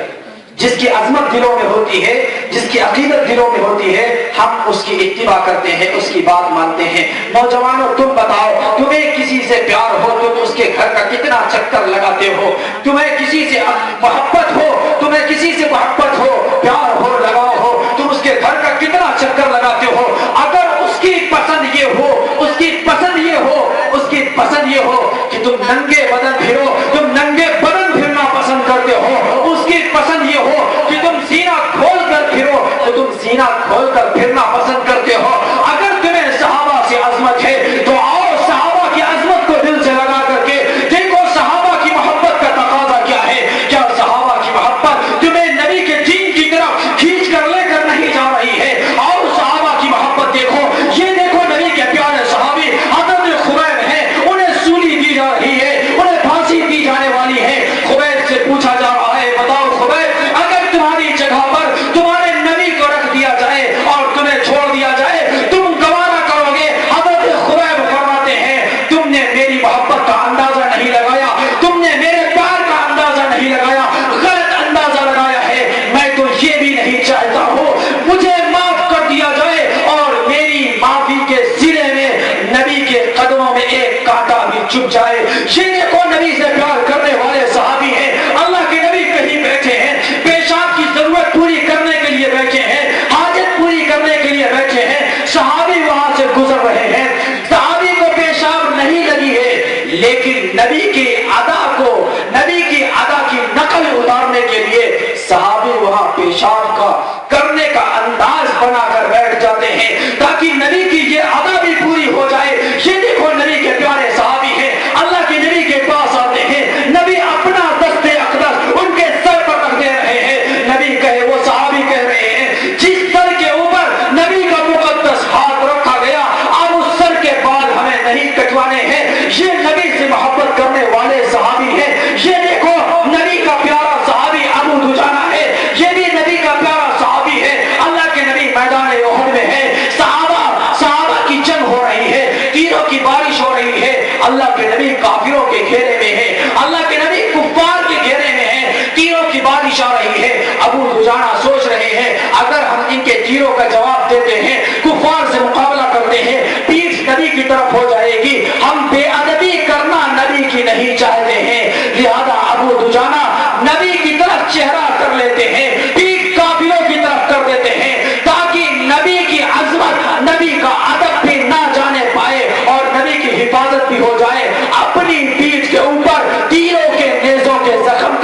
جس کی عظمت دلوں میں ہوتی ہے، جس کی عقیدت دلوں میں ہوتی ہے، ہم اس کی اتباع کرتے ہیں، اس کی بات مانتے ہیں۔ نوجوانوں، تم بتاؤ، تمہیں کسی سے پیار ہو تم اس کے گھر کا کتنا چکر لگاتے ہو؟ تمہیں کسی سے محبت ہو، تمہیں کسی سے محبت ہو، پیار ہو، لگاؤ ہو، تم اس کے گھر کا کتنا چکر لگاتے ہو؟ اگر اس کی پسند یہ ہو، اس کی پسند یہ ہو، اس کی پسند یہ ہو کہ تم ننگے بدن پھرو، تم ننگے بدن پھرنا پسند کرتے ہو، اس کی پسند یہ ہو کہ تم سینہ کھول کر پھرو تو تم سینہ کھول کر پھرنا پسند کرتے ہو۔ اگر تمہیں صحابہ سے عظمت ہے تو آؤ صحابہ کی عظمت کو دل سے لگا کر کے دیکھو صحابہ کی محبت کا تقاضا کیا ہے۔ کیا صحابہ کی محبت تمہیں نبی کے دین کی طرف کھینچ کر لے کر نہیں جا رہی ہے؟ اور صحابہ کی محبت دیکھو، یہ دیکھو نبی کے پیارے صحابی حضرت خبیب ہیں، انہیں سولی دی جا رہی ہے، انہیں پھانسی دی جانے والی ہے۔ خبیب سے پوچھا جا رہا ہے، بتاؤ خبیب، اگر تمہاری جگہ پر تمہارے نبی کو رکھ دیا جائے اور تمہیں چھوڑ دیا جائے، تم گوارا کرو گے؟ حضرت خبیب فرماتے ہیں، تم نے میری محبت کا اندازہ نہیں لگایا، تم نے میرے پیار کا اندازہ نہیں لگایا، غلط اندازہ لگایا ہے۔ میں تو یہ بھی نہیں چاہتا ہوں مجھے معاف کر دیا جائے اور میری معافی کے سلے میں نبی کے قدموں میں ایک کانٹا بھی چبھ جائے۔ یہ دیکھو نبی سے پیار کرنے والے صحابی ہیں، اللہ کے نبی کہیں بیٹھے ہیں، پیشاب کی ضرورت پوری کرنے کے لیے بیٹھے ہیں، حاجت پوری کرنے کے لیے بیٹھے ہیں، صحابی وہاں سے گزر رہے ہیں، صحابی کو پیشاب نہیں لگی ہے، لیکن نبی کی ادا کو، نبی کی ادا کی نقل اتارنے کے لیے صحابی وہاں پیشاب کا کرنے کا انداز بنا کر بیٹھ جاتے ہیں تاکہ نبی کی یہ ادا بھی پوری ہو جائے۔ یہ دیکھو نبی کے پیارے صحابی ہیں، اللہ کے نبی کے پاس آتے ہیں، نبی اپنا دست اقدس ان کے سر پر رکھ دے رہے ہیں، نبی کہے، وہ صحابی کہہ رہے ہیں، جس سر کے اوپر نبی کا مقدس ہاتھ رکھا گیا اب اس سر کے بال ہمیں نہیں کٹوانے ہیں۔ یہ نبی سے محبت کرنے والے صحابی ہیں۔ یہ دیکھو نبی کا پیارا صحابی ابو دجانہ ہے، یہ بھی نبی کا پیارا صحابی ہے، اللہ کے نبی میدان احد میں ہے، صحابہ کی جنگ ہو رہی ہے، تیروں کی بارش ہو رہی ہے، اللہ کے نبی کافروں کے گھیرے میں ہے، اللہ کے نبی کفار کے گھیرے میں ہے، تیروں کی بارش آ رہی ہے۔ ابو دجانہ سوچ رہے ہیں اگر ہم ان کے تیروں کا جواب دیتے ہیں، کفار سے مقابلہ کرتے ہیں، پیٹھ نبی کی طرف ہو جائے گی، ہم بے ادبی کرنا نبی کی نہیں چاہتے ہیں، لہذا ابو دجانہ نبی کی طرف چہرہ کر لیتے ہیں، پیٹھ کافروں کی طرف کر دیتے ہیں تاکہ نبی کی عظمت، نبی کا ادب بھی نہ جانے پائے اور نبی کی حفاظت بھی ہو جائے۔ اپنی پیٹھ کے اوپر تیروں کے نیزوں کے زخم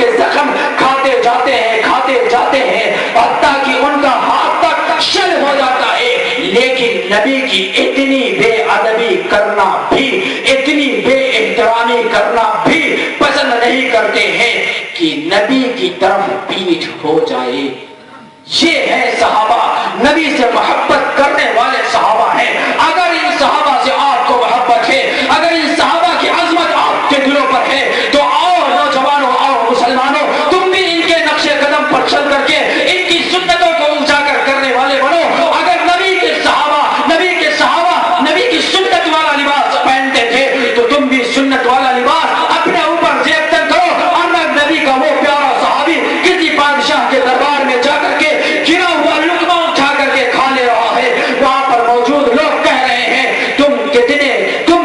کھاتے جاتے ہیں، حتیٰ کہ ان کا ہاتھ کرنا بھی، اتنی بے احترامی کرنا بھی پسند نہیں کرتے ہیں کہ نبی کی طرف پیٹھ ہو جائے۔ یہ ہے صحابہ، نبی سے محبت کرنے والے صحابہ ہیں۔ اگر ان صحابہ سے آپ کو محبت ہے، اگر ان صحابہ کی عظمت آپ کے دلوں پر ہے، تو آؤ نوجوانوں، آؤ مسلمانوں، تم بھی ان کے نقش قدم پر چل کر کے ان کی سنتوں کو اجاگر کرنے والے بنو۔ اگر نبی کے صحابہ نبی کی سنت والا لباس پہنتے تھے تو تم بھی سنت والا لباس اپنے اوپر زیبتن کرو۔ اور نبی کا وہ پیارا صحابی کسی بادشاہ کے دربار میں جا کر کے گرا ہوا لقمہ اٹھا کر کے کھا لے رہا ہے، وہاں پر موجود لوگ کہہ رہے ہیں تم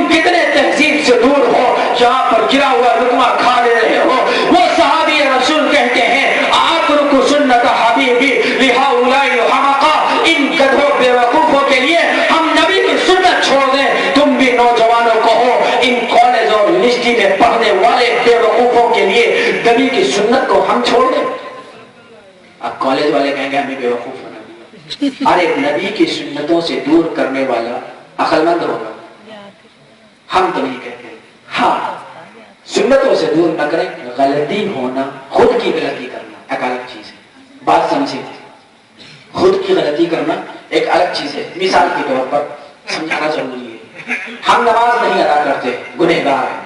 کتنے تہذیب سے دور ہو، یہاں پر گرا ہوا لقمہ کھا لے رہے ہو۔ وہ صحابی رسول کہتے ہیں اترک سنت حبیبی لہؤلاء الحمقاء، ان گدھوں بے وقوفوں کے لیے ہم نبی کی سنت چھوڑ دیں۔ تم بھی نوجوانوں کہو ان کالج اور یونیورسٹی میں پڑھنے والے بے وقوفوں کے لیے نبی کی سنت کو ہم چھوڑ دیں۔ اب کالج والے کہیں گے ہمیں بے وقوف ہونا بھی، ارے نبی کی سنتوں سے دور کرنے والا عقل مند ہوگا، ہم تو نہیں کہتے۔ ہاں سنتوں سے دور نہ کریں، غلطی ہونا، خود کی غلطی کرنا ایک الگ چیز ہے، بات سمجھیں، خود کی غلطی کرنا ایک الگ چیز ہے۔ مثال کے طور پر سمجھانا ضروری ہے، ہم نماز نہیں ادا کرتے، گنہگار ہیں۔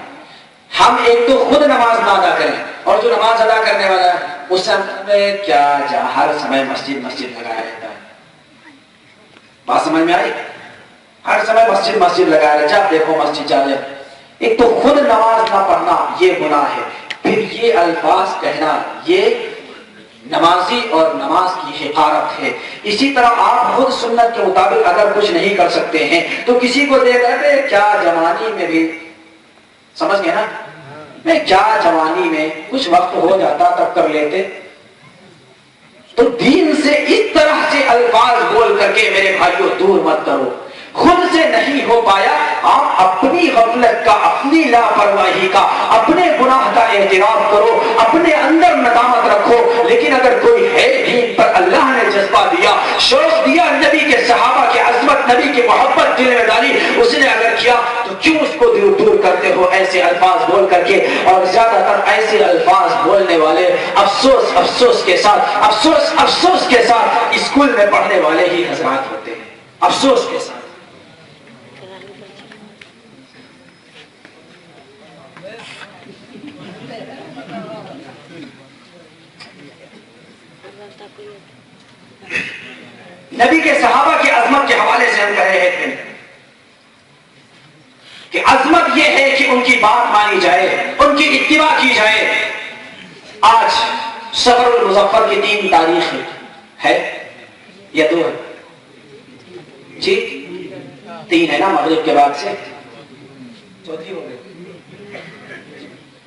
ہم ایک تو خود نماز نہ ادا کریں، اور جو نماز ادا کرنے والا ہے اس میں کیا ہر سمے مسجد لگایا رہتا ہے، بات سمجھ میں آئی؟ ہر سمے مسجد لگایا رہتا ہے، جب دیکھو مسجد جا رہے۔ ایک تو خود نماز نہ پڑھنا یہ گناہ ہے، پھر یہ الفاظ کہنا یہ نمازی اور نماز کی حقارت ہے۔ اسی طرح آپ خود سنت کے مطابق اگر کچھ نہیں کر سکتے ہیں تو کسی کو دے کر کیا جوانی میں بھی، سمجھ گئے نا، میں کیا جوانی میں کچھ وقت ہو جاتا تب کر لیتے۔ تو دین سے اس طرح سے الفاظ بول کر کے میرے بھائیوں دور مت کرو۔ خود سے نہیں ہو پایا، آپ اپنی غفلت کا، اپنی لاپرواہی کا، اپنے گناہ کا اعتراف کرو، اپنے اندر ندامت رکھو۔ لیکن اگر کوئی ہے دین پر اللہ نے جذبہ دیا، شوق دیا، نبی کے صحابہ کی عظمت، نبی کی محبت دل میں ڈالی، اس نے اگر کیا تو کیوں اس کو دور کرتے ہو ایسے الفاظ بول کر کے؟ اور زیادہ تر ایسے الفاظ بولنے والے افسوس کے ساتھ اسکول میں پڑھنے والے ہی حضرات ہوتے ہیں، افسوس کے ساتھ۔ نبی کے صحابہ کی عظمت کے حوالے سے ہم کہہ رہے تھے کہ عظمت یہ ہے کہ ان کی بات مانی جائے، ان کی اتباع کی جائے۔ آج صفر المظفر کی 3 تاریخ ہے یا 2 ہے؟ جی 3 ہے نا، مغرب کے بعد سے چوتھی ہو گئی،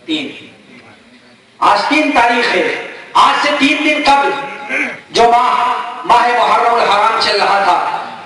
3۔ آج 3 تاریخ ہے۔ آج سے 3 دن قبل جو ماہ محرم الحرام چل رہا تھا،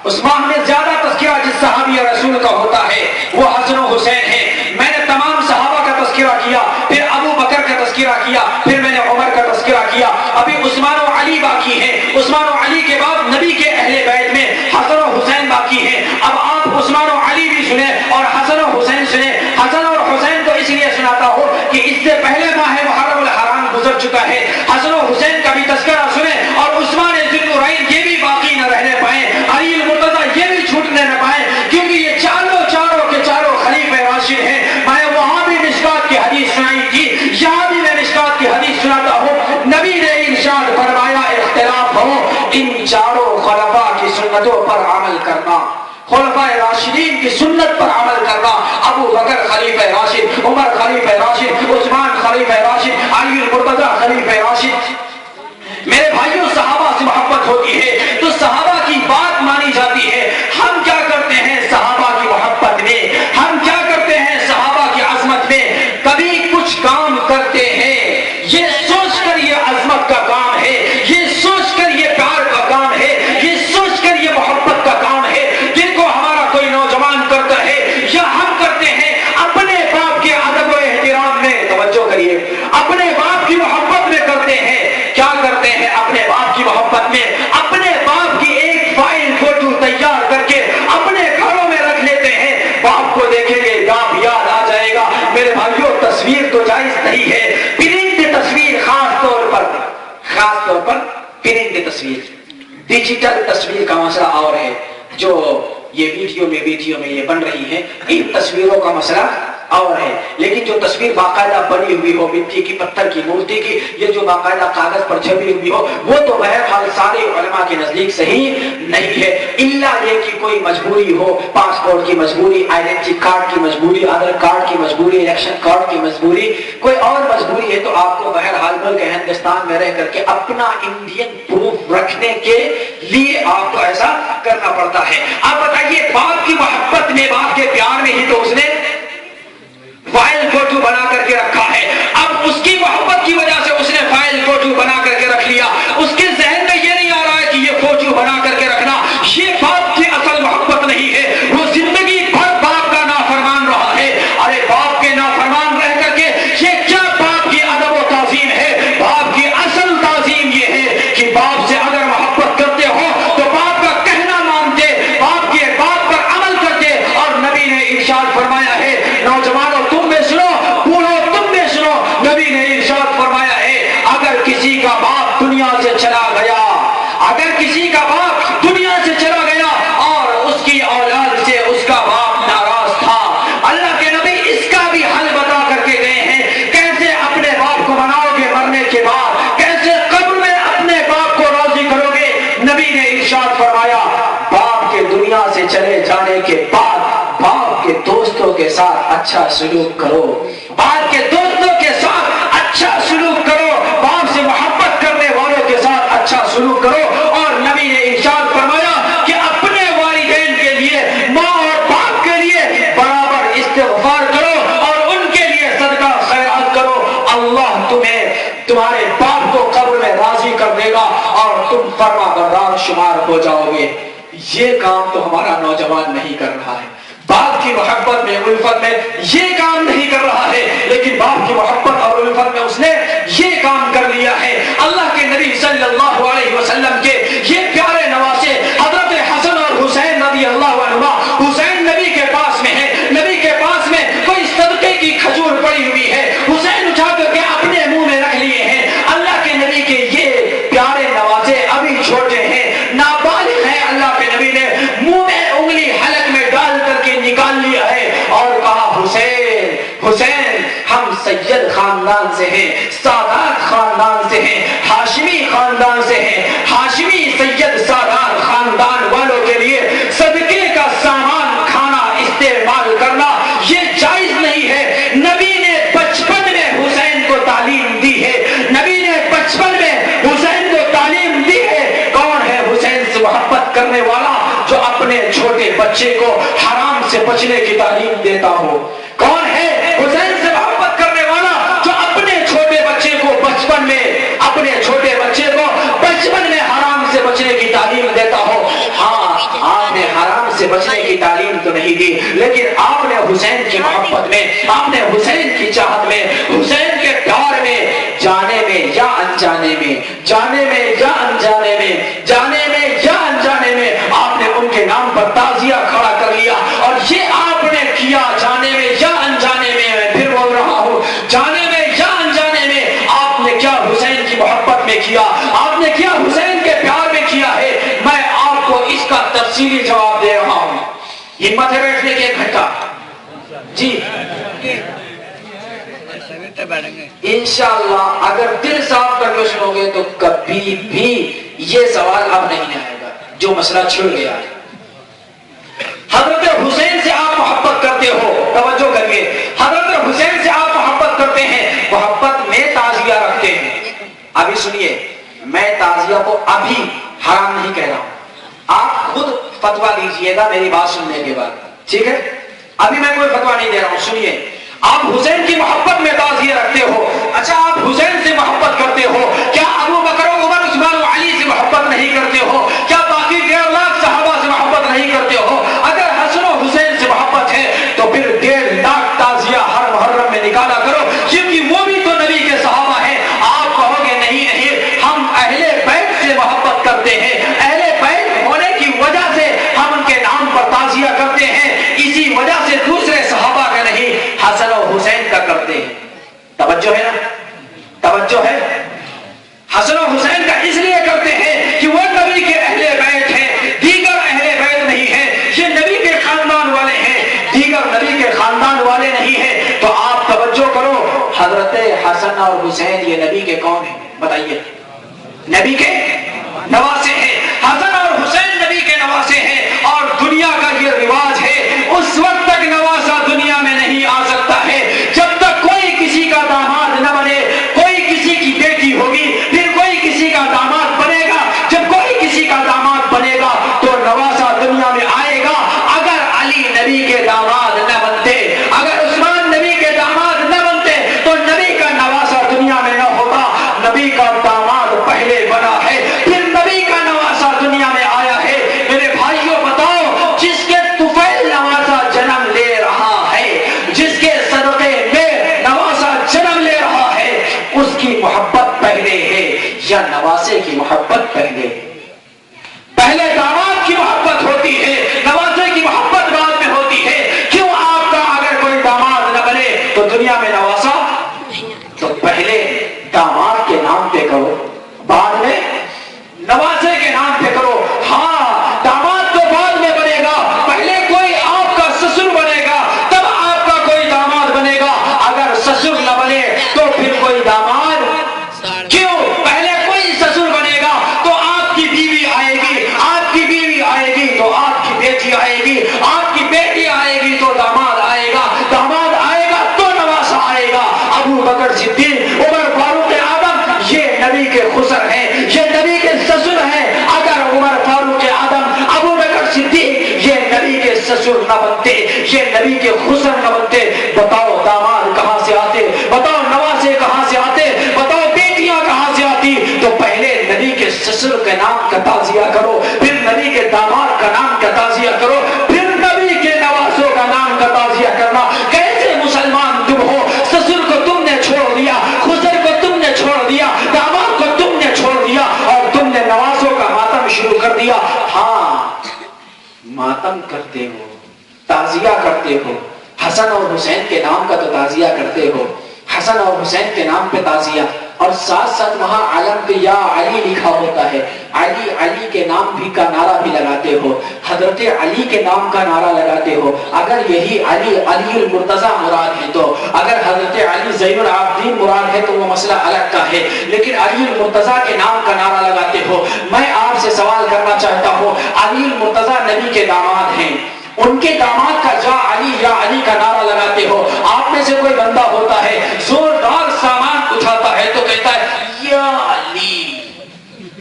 اس ماہ میں زیادہ تذکرہ جس صحابی رسول کا ہوتا ہے وہ حسن و حسین ہے۔ میں نے تمام صحابہ کا تذکرہ کیا، پھر ابو بکر کا تذکرہ کیا، پھر میں نے عمر کا تذکرہ کیا، ابھی عثمان و علی باقی ہیں۔ عثمان و علی کے بعد نبی کے اہل بیت میں حسن و حسین باقی ہیں۔ اب آپ عثمان و علی بھی سنیں اور حسن و حسین سنیں۔ حسن اور حسین کو اس لیے سناتا ہوں کہ اس سے پہلے ماہ محرم الحرام گزر چکا ہے، حسن و حسین کا بھی تذکرہ سنیں، اور عثمان ذوالنورین یہ بھی باقی نہ رہنے پائیں، علی المرتضی یہ بھی چھوٹنے نہ پائیں، کیونکہ یہ چاروں کے چاروں خلیفہ راشد ہیں۔ میں وہاں بھی مشکات کی حدیث سنائی تھی، یہاں بھی میں مشکات کی حدیث سناتا ہوں۔ نبی نے ارشاد فرمایا اختلاف ہو ان چاروں خلفاء کی سنتوں پر عمل کرنا، خلفاء راشدین کی سنت پر عمل کرنا۔ ابو بکر خلیفہ راشد، عمر خلیفہ راشد، عثمان خلیفہ راشد، علی المرتضی خلیفہ راشد۔ میرے بھائیوں صحابہ سے محبت ہوتی ہے تو صحابہ کی بات مانی جاتی ہے۔ ہم کیا کرتے ہیں صحابہ کی محبت میں، ہم کیا کرتے ہیں صحابہ کی عظمت میں؟ کبھی کچھ کام کرتے ہیں یہ سوچ کر یہ عظمت کا کام ہے، یہ سوچ کر یہ پیار کا کام ہے، یہ سوچ کر یہ محبت کا کام ہے، جن کو ہمارا کوئی نوجوان کرتا ہے یا ہم کرتے ہیں اپنے باپ کے ادب و احترام میں۔ توجہ کریے، اپنے باپ کی محبت میں کرتے ہیں۔ کیا کرتے ہیں اپنے باپ کی محبت میں؟ اپنے باپ کی ایک فائل فوٹو تیار کر کے اپنے گھروں میں رکھ لیتے ہیں۔ باپ کو دیکھے تصویر تو جائز نہیں ہے، پرنٹ تصویر خاص طور پر پرنٹ تصویر، ڈیجیٹل تصویر کا مسئلہ اور ہے، جو یہ ویڈیو میں یہ بن رہی ہیں، ان تصویروں کا مسئلہ اور ہے، لیکن جو تصویر باقاعدہ بنی ہوئی ہو، مٹی کی، پتھر کی، مورتی کی، یہ جو باقاعدہ کاغذ پر چھپی ہوئی ہو، وہ تو بہرحال سارے علماء کے نزدیک صحیح نہیں ہے، الا یہ کہ کوئی مجبوری ہو، پاسپورٹ کی مجبوری، آئیڈینٹی کارڈ کی مجبوری، آدھار کارڈ کی مجبوری، الیکشن کارڈ کی مجبوری، کوئی اور مجبوری ہے تو آپ کو بہرحال ملک ہندوستان میں رہ کر کے اپنا انڈین پروف رکھنے کے لیے آپ کو ایسا کرنا پڑتا ہے۔ آپ بتائیے، باپ کی محبت میں، باپ کے پیار میں ہی تو اس نے فائل فوٹو بنا کر کے رکھا ہے، اب اس کی محبت کی وجہ سے اس نے فائل فوٹو بنا کر کے رکھ لیا، اس کے ذہن میں یہ نہیں آ رہا ہے کہ یہ فوٹو بنا کر کے رکھنا یہ باپ کی اصل محبت نہیں ہے، وہ زندگی بھر باپ کا نافرمان رہا ہے۔ ارے باپ کے نافرمان رہ کر کے یہ کیا باپ کی ادب و تعظیم ہے؟ باپ کی اصل تعظیم یہ ہے کہ باپ سے اگر محبت کرتے ہو تو باپ کا کہنا مانتے، باپ کے بات پر عمل کرتے، اور نبی نے ارشاد فرمایا ہے، نوجوانوں تم میں سنو، بوڑھو تم میں سنو، نبی نے ارشاد فرمایا ہے، اگر کسی کا باپ دنیا سے چلا گیا، اگر کسی کا باپ دنیا سے چلا گیا اور اس کی اولاد سے اس کا باپ ناراض تھا، اللہ کے نبی اس کا بھی حل بتا کر کے گئے ہیں، کیسے اپنے باپ کو مناؤ گے مرنے کے بعد، کیسے قبر میں اپنے باپ کو راضی کرو گے؟ نبی نے ارشاد فرمایا، باپ کے دنیا سے چلے جانے کے بعد باپ کے دوستوں کے ساتھ اچھا سلوک کرو، باپ کے دوستوں کے ساتھ اچھا سلوک کرو، باپ سے محبت کرنے والوں کے ساتھ اچھا سلوک کرو، اور نبی نے ارشاد فرمایا کہ اپنے والدین کے لیے، ماں اور باپ کے لیے برابر استغفار کرو اور ان کے لیے صدقہ خیرات کرو، اللہ تمہارے باپ کو قبر میں راضی کر دے گا اور تم فرما بردار شمار ہو جاؤ گے۔ یہ کام تو ہمارا نوجوان نہیں کر رہا ہے، باپ کی محبت میں، الفت میں یہ کام نہیں کر رہا ہے، لیکن باپ کی محبت اور الفت میں اس نے یہ کام کر لیا ہے۔ اللہ کے نبی صلی اللہ علیہ وسلم کے یہ پیارے نواسے حضرت حسن اور حسین رضی اللہ عنہما، حسین نبی کے پاس میں ہے، نبی کے پاس میں کوئی صدقے کی کھجور پڑی ہوئی ہے، حسین اٹھا کر کے اپنے منہ میں رکھ لیے ہیں، اللہ کے نبی کے یہ پیارے نواسے ابھی چھوٹے ہیں، نابالغ ہیں، اللہ کے نبی نے منہ میں انگلی حلق میں ڈال کر کے نکال لیا ہے اور کہا، حسین حسین ہم سید خاندان سے ہیں، سادات خاندان سے ہیں، ہاشمی خاندان سے ہیں، ہاشمی سید سادات خاندان والوں کے لیے صدقے کا سامان کھانا استعمال کرنا یہ جائز نہیں ہے۔ نبی نے بچپن میں حسین کو تعلیم دی ہے، نبی نے بچپن میں حسین کو تعلیم دی ہے۔ کون ہے حسین سے محبت کرنے والا جو اپنے چھوٹے بچے کو حرام سے بچنے کی تعلیم دیتا ہو؟ کون ہے حسین سے محبت کرنے والا جو اپنے چھوٹے بچے کو بچپن میں، اپنے چھوٹے بچے کو بچپن میں حرام سے بچنے کی تعلیم دیتا ہو؟ ہاں، آپ نے حرام سے بچنے کی تعلیم تو نہیں دی، لیکن آپ نے حسین کی محبت میں، آپ نے حسین کی چاہت میں، حسین کے پیار میں، جانے میں یا انجانے میں، جانے میں یا انجانے میں، جانے میں یا انجانے میں آپ نے ان کے نام پر تعزیہ کھڑا کر لیا، اور یہ آپ نے کیا جانے میں یا انجانے میں، میں پھر بول رہا ہوں، جانے میں یا انجانے میں آپ نے کیا حسین کی محبت میں کیا، آپ نے کیا حسین کے پیار میں کیا ہے؟ میں آپ کو اس کا تفصیلی جواب دے رہا ہوں، ہمت ہے بیٹھنے کے ایک گھنٹہ؟ جی انشاءاللہ اگر دل صاف کر کے سنو گے تو کبھی بھی یہ سوال اب نہیں آئے گا جو مسئلہ چھڑ گیا ہے۔ حضرت حسین سے آپ محبت کرتے ہو، توجہ کریے، حضرت حسین سے آپ محبت کرتے ہیں، محبت میں تعزیہ رکھتے ہیں۔ ابھی سنیے، میں تعزیہ کو ابھی حرام نہیں کہہ رہا ہوں، آپ خود فتویٰ دیجئے گا میری بات سننے کے بعد، ٹھیک ہے؟ ابھی میں کوئی فتویٰ نہیں دے رہا ہوں، سنیے۔ آپ حسین کی محبت میں تعزیہ رکھتے ہو، اچھا آپ حسین سے محبت کرتے ہو، کیا ابو بکر عمر عثمان و علی سے محبت نہیں کرتے ہو؟ کیا باقی 1.5 لاکھ صحابہ سے محبت نہیں کرتے ہو؟ اگر حسن و حسین سے محبت ہے تو پھر 1.5 لاکھ تعزیہ ہر محرم میں نکالا کرو، کیونکہ وہ بھی تو نبی کے صحابہ ہیں۔ آپ کہو گے نہیں، ہم اہل بیت سے محبت کرتے ہیں، اہل بیت ہونے کی وجہ سے ہم ان کے نام پر تعزیہ کرتے ہیں، اسی وجہ سے دوسرے صحابہ کا نہیں، حسن و حسین کا کرتے ہیں۔ حسن اور حسین یہ نبی کے کون ہیں؟ بتائیے، نبی کے نواسے ہیں۔ حسن اور حسین نبی کے نواسے ہیں، اور دنیا کا یہ رواج ہے اس وقت تک نواسا دنیا میں نہیں آ سکتا ہے جب تک کوئی کسی کا داماد نہ بنے۔ کوئی کسی کی بیٹی ہوگی، پھر کوئی کسی کا داماد بنے گا، جب کوئی کسی کا داماد بنے گا تو نواسا دنیا میں آئے گا۔ اگر علی نبی کے داماد نہ بنتے، اگر عثمان نبی کے داماد نہ بنتے تو نبی کا نواسا دنیا میں نہ ہوتا۔ نبی کا داماد پہلے بنا ہے، پھر نبی کا نواسا دنیا میں آیا ہے۔ میرے بھائیوں بتاؤ، جس کے طفیل نواسا جنم لے رہا ہے، جس کے صدقے میں نواسا جنم لے رہا ہے، اس کی محبت پہلے ہے یا نواسے کی محبت پہلے؟ پہلے داماد کی محبت ہوتی ہے، نواسے کی محبت بعد میں ہوتی ہے۔ کیوں آپ کا اگر کوئی داماد نہ بنے تو دنیا میں نواسا؟ تو پہلے داماد کے نام پہ کرو، بعد میں نواسے کے نام پہ کرو۔ ہاں، داماد تو بعد میں بنے گا، پہلے کوئی آپ کا سسر بنے گا تب آپ کا کوئی داماد بنے گا۔ اگر سسر نہ بنے تو پھر کوئی داماد کیوں؟ پہلے کوئی سسر بنے گا تو آپ کی بیوی آئے گی، آپ کی بیوی آئے گی تو آپ کی بیٹی آئے گی، آپ کی بیٹی آئے گی تو داماد آئے گا، داماد آئے گا تو نواسا آئے گا۔ ابو بکر صدیق، عمر فاروق اعظم یہ نبی کے خسر ہیں، یہ نبی کے سسر ہیں۔ اگر عمر فاروق اعظم، ابو بکر صدیق یہ نبی کے سسر نہ بنتے، یہ نبی کے خسر نہ بنتے، بتاؤ داماد کہاں سے آتے؟ بتاؤ نواسے کہاں سے آتے؟ بتاؤ بیٹیاں کہاں سے آتی؟ تو پہلے نبی کے سسر کے نام کا تعزیہ کرو، پھر نبی کے داماد کا نام کا تعزیہ کرو، پھر نبی کے نواسوں کا نام کا تعزیہ کرنا۔ کیسے مسلمان تم ہو؟ سسر کو تم نے چھوڑ دیا، خسر کو تم نے چھوڑ دیا، داماد کو تم نے چھوڑ دیا، اور تم نے نواسوں کا ماتم شروع کر دیا۔ ہاں، ماتم کرتے ہو، تعزیہ کرتے ہو، حسن اور حسین کے نام کا تو تعزیہ کرتے ہو، حسن اور حسین کے نام پہ تعزیہ، اور ساتھ ساتھ وہاں علم پہ یا علی لکھا ہوتا ہے۔ علی، علی کے نام بھی کا نعرہ بھی لگاتے ہو، حضرت علی کے نام کا نعرہ لگاتے ہو۔ اگر یہی علی علی المرتضی مراد ہے تو، اگر حضرت علی زین العابدین مراد ہے تو وہ مسئلہ الگ کا ہے، لیکن علی المرتضی کے نام کا نعرہ لگاتے ہو۔ میں آپ سے سوال کرنا چاہتا ہوں، علی المرتضی نبی کے داماد ہیں، ان کے داماد کا یا علی کا نعرہ لگاتے ہو۔ آپ میں سے کوئی بندہ ہوتا ہے زوردار سامان اٹھاتا ہے تو کہتا ہے یا علی،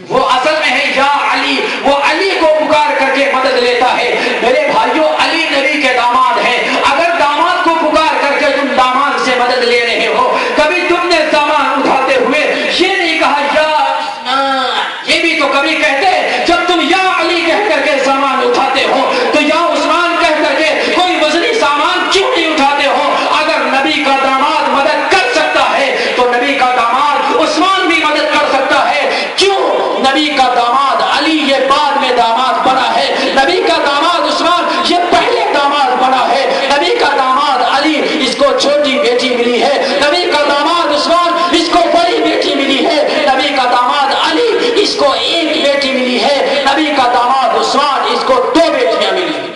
وہ اصل میں ہے یا علی، وہ علی کو پکار کر کے مدد لیتا ہے۔ میرے بھائیوں، علی نبی کے داماد ہیں، اگر داماد کو پکار کر کے تم داماد سے مدد لے رہے ہو، کبھی تم نے سامان اٹھاتے ہوئے یہ نہیں کہا یا عثمان، یہ بھی تو کبھی کہتے جب تم یا علی کہہ کر کے سامان اٹھاتے ہو تو یا عثمان کہہ کر کے کوئی وزنی سامان کیوں نہیں اٹھاتے ہو؟ اگر نبی کا داماد مدد کر سکتا ہے تو نبی کا داماد عثمان بھی مدد کر سکتا ہے۔ کیوں؟ نبی کا داماد علی یہ بعد میں داماد بنا ہے، نبی کا داماد عثمان یہ پہلے داماد بنا ہے۔ نبی کا داماد علی، اس کو چھوٹی بیٹی ملی ہے، نبی کا داماد عثمان اس کو بڑی بیٹی ملی ہے، نبی کا داماد علی اس کو ایک بیٹی ملی ہے، نبی کا داماد عثمان اس کو دو بیٹیاں ملی ہیں۔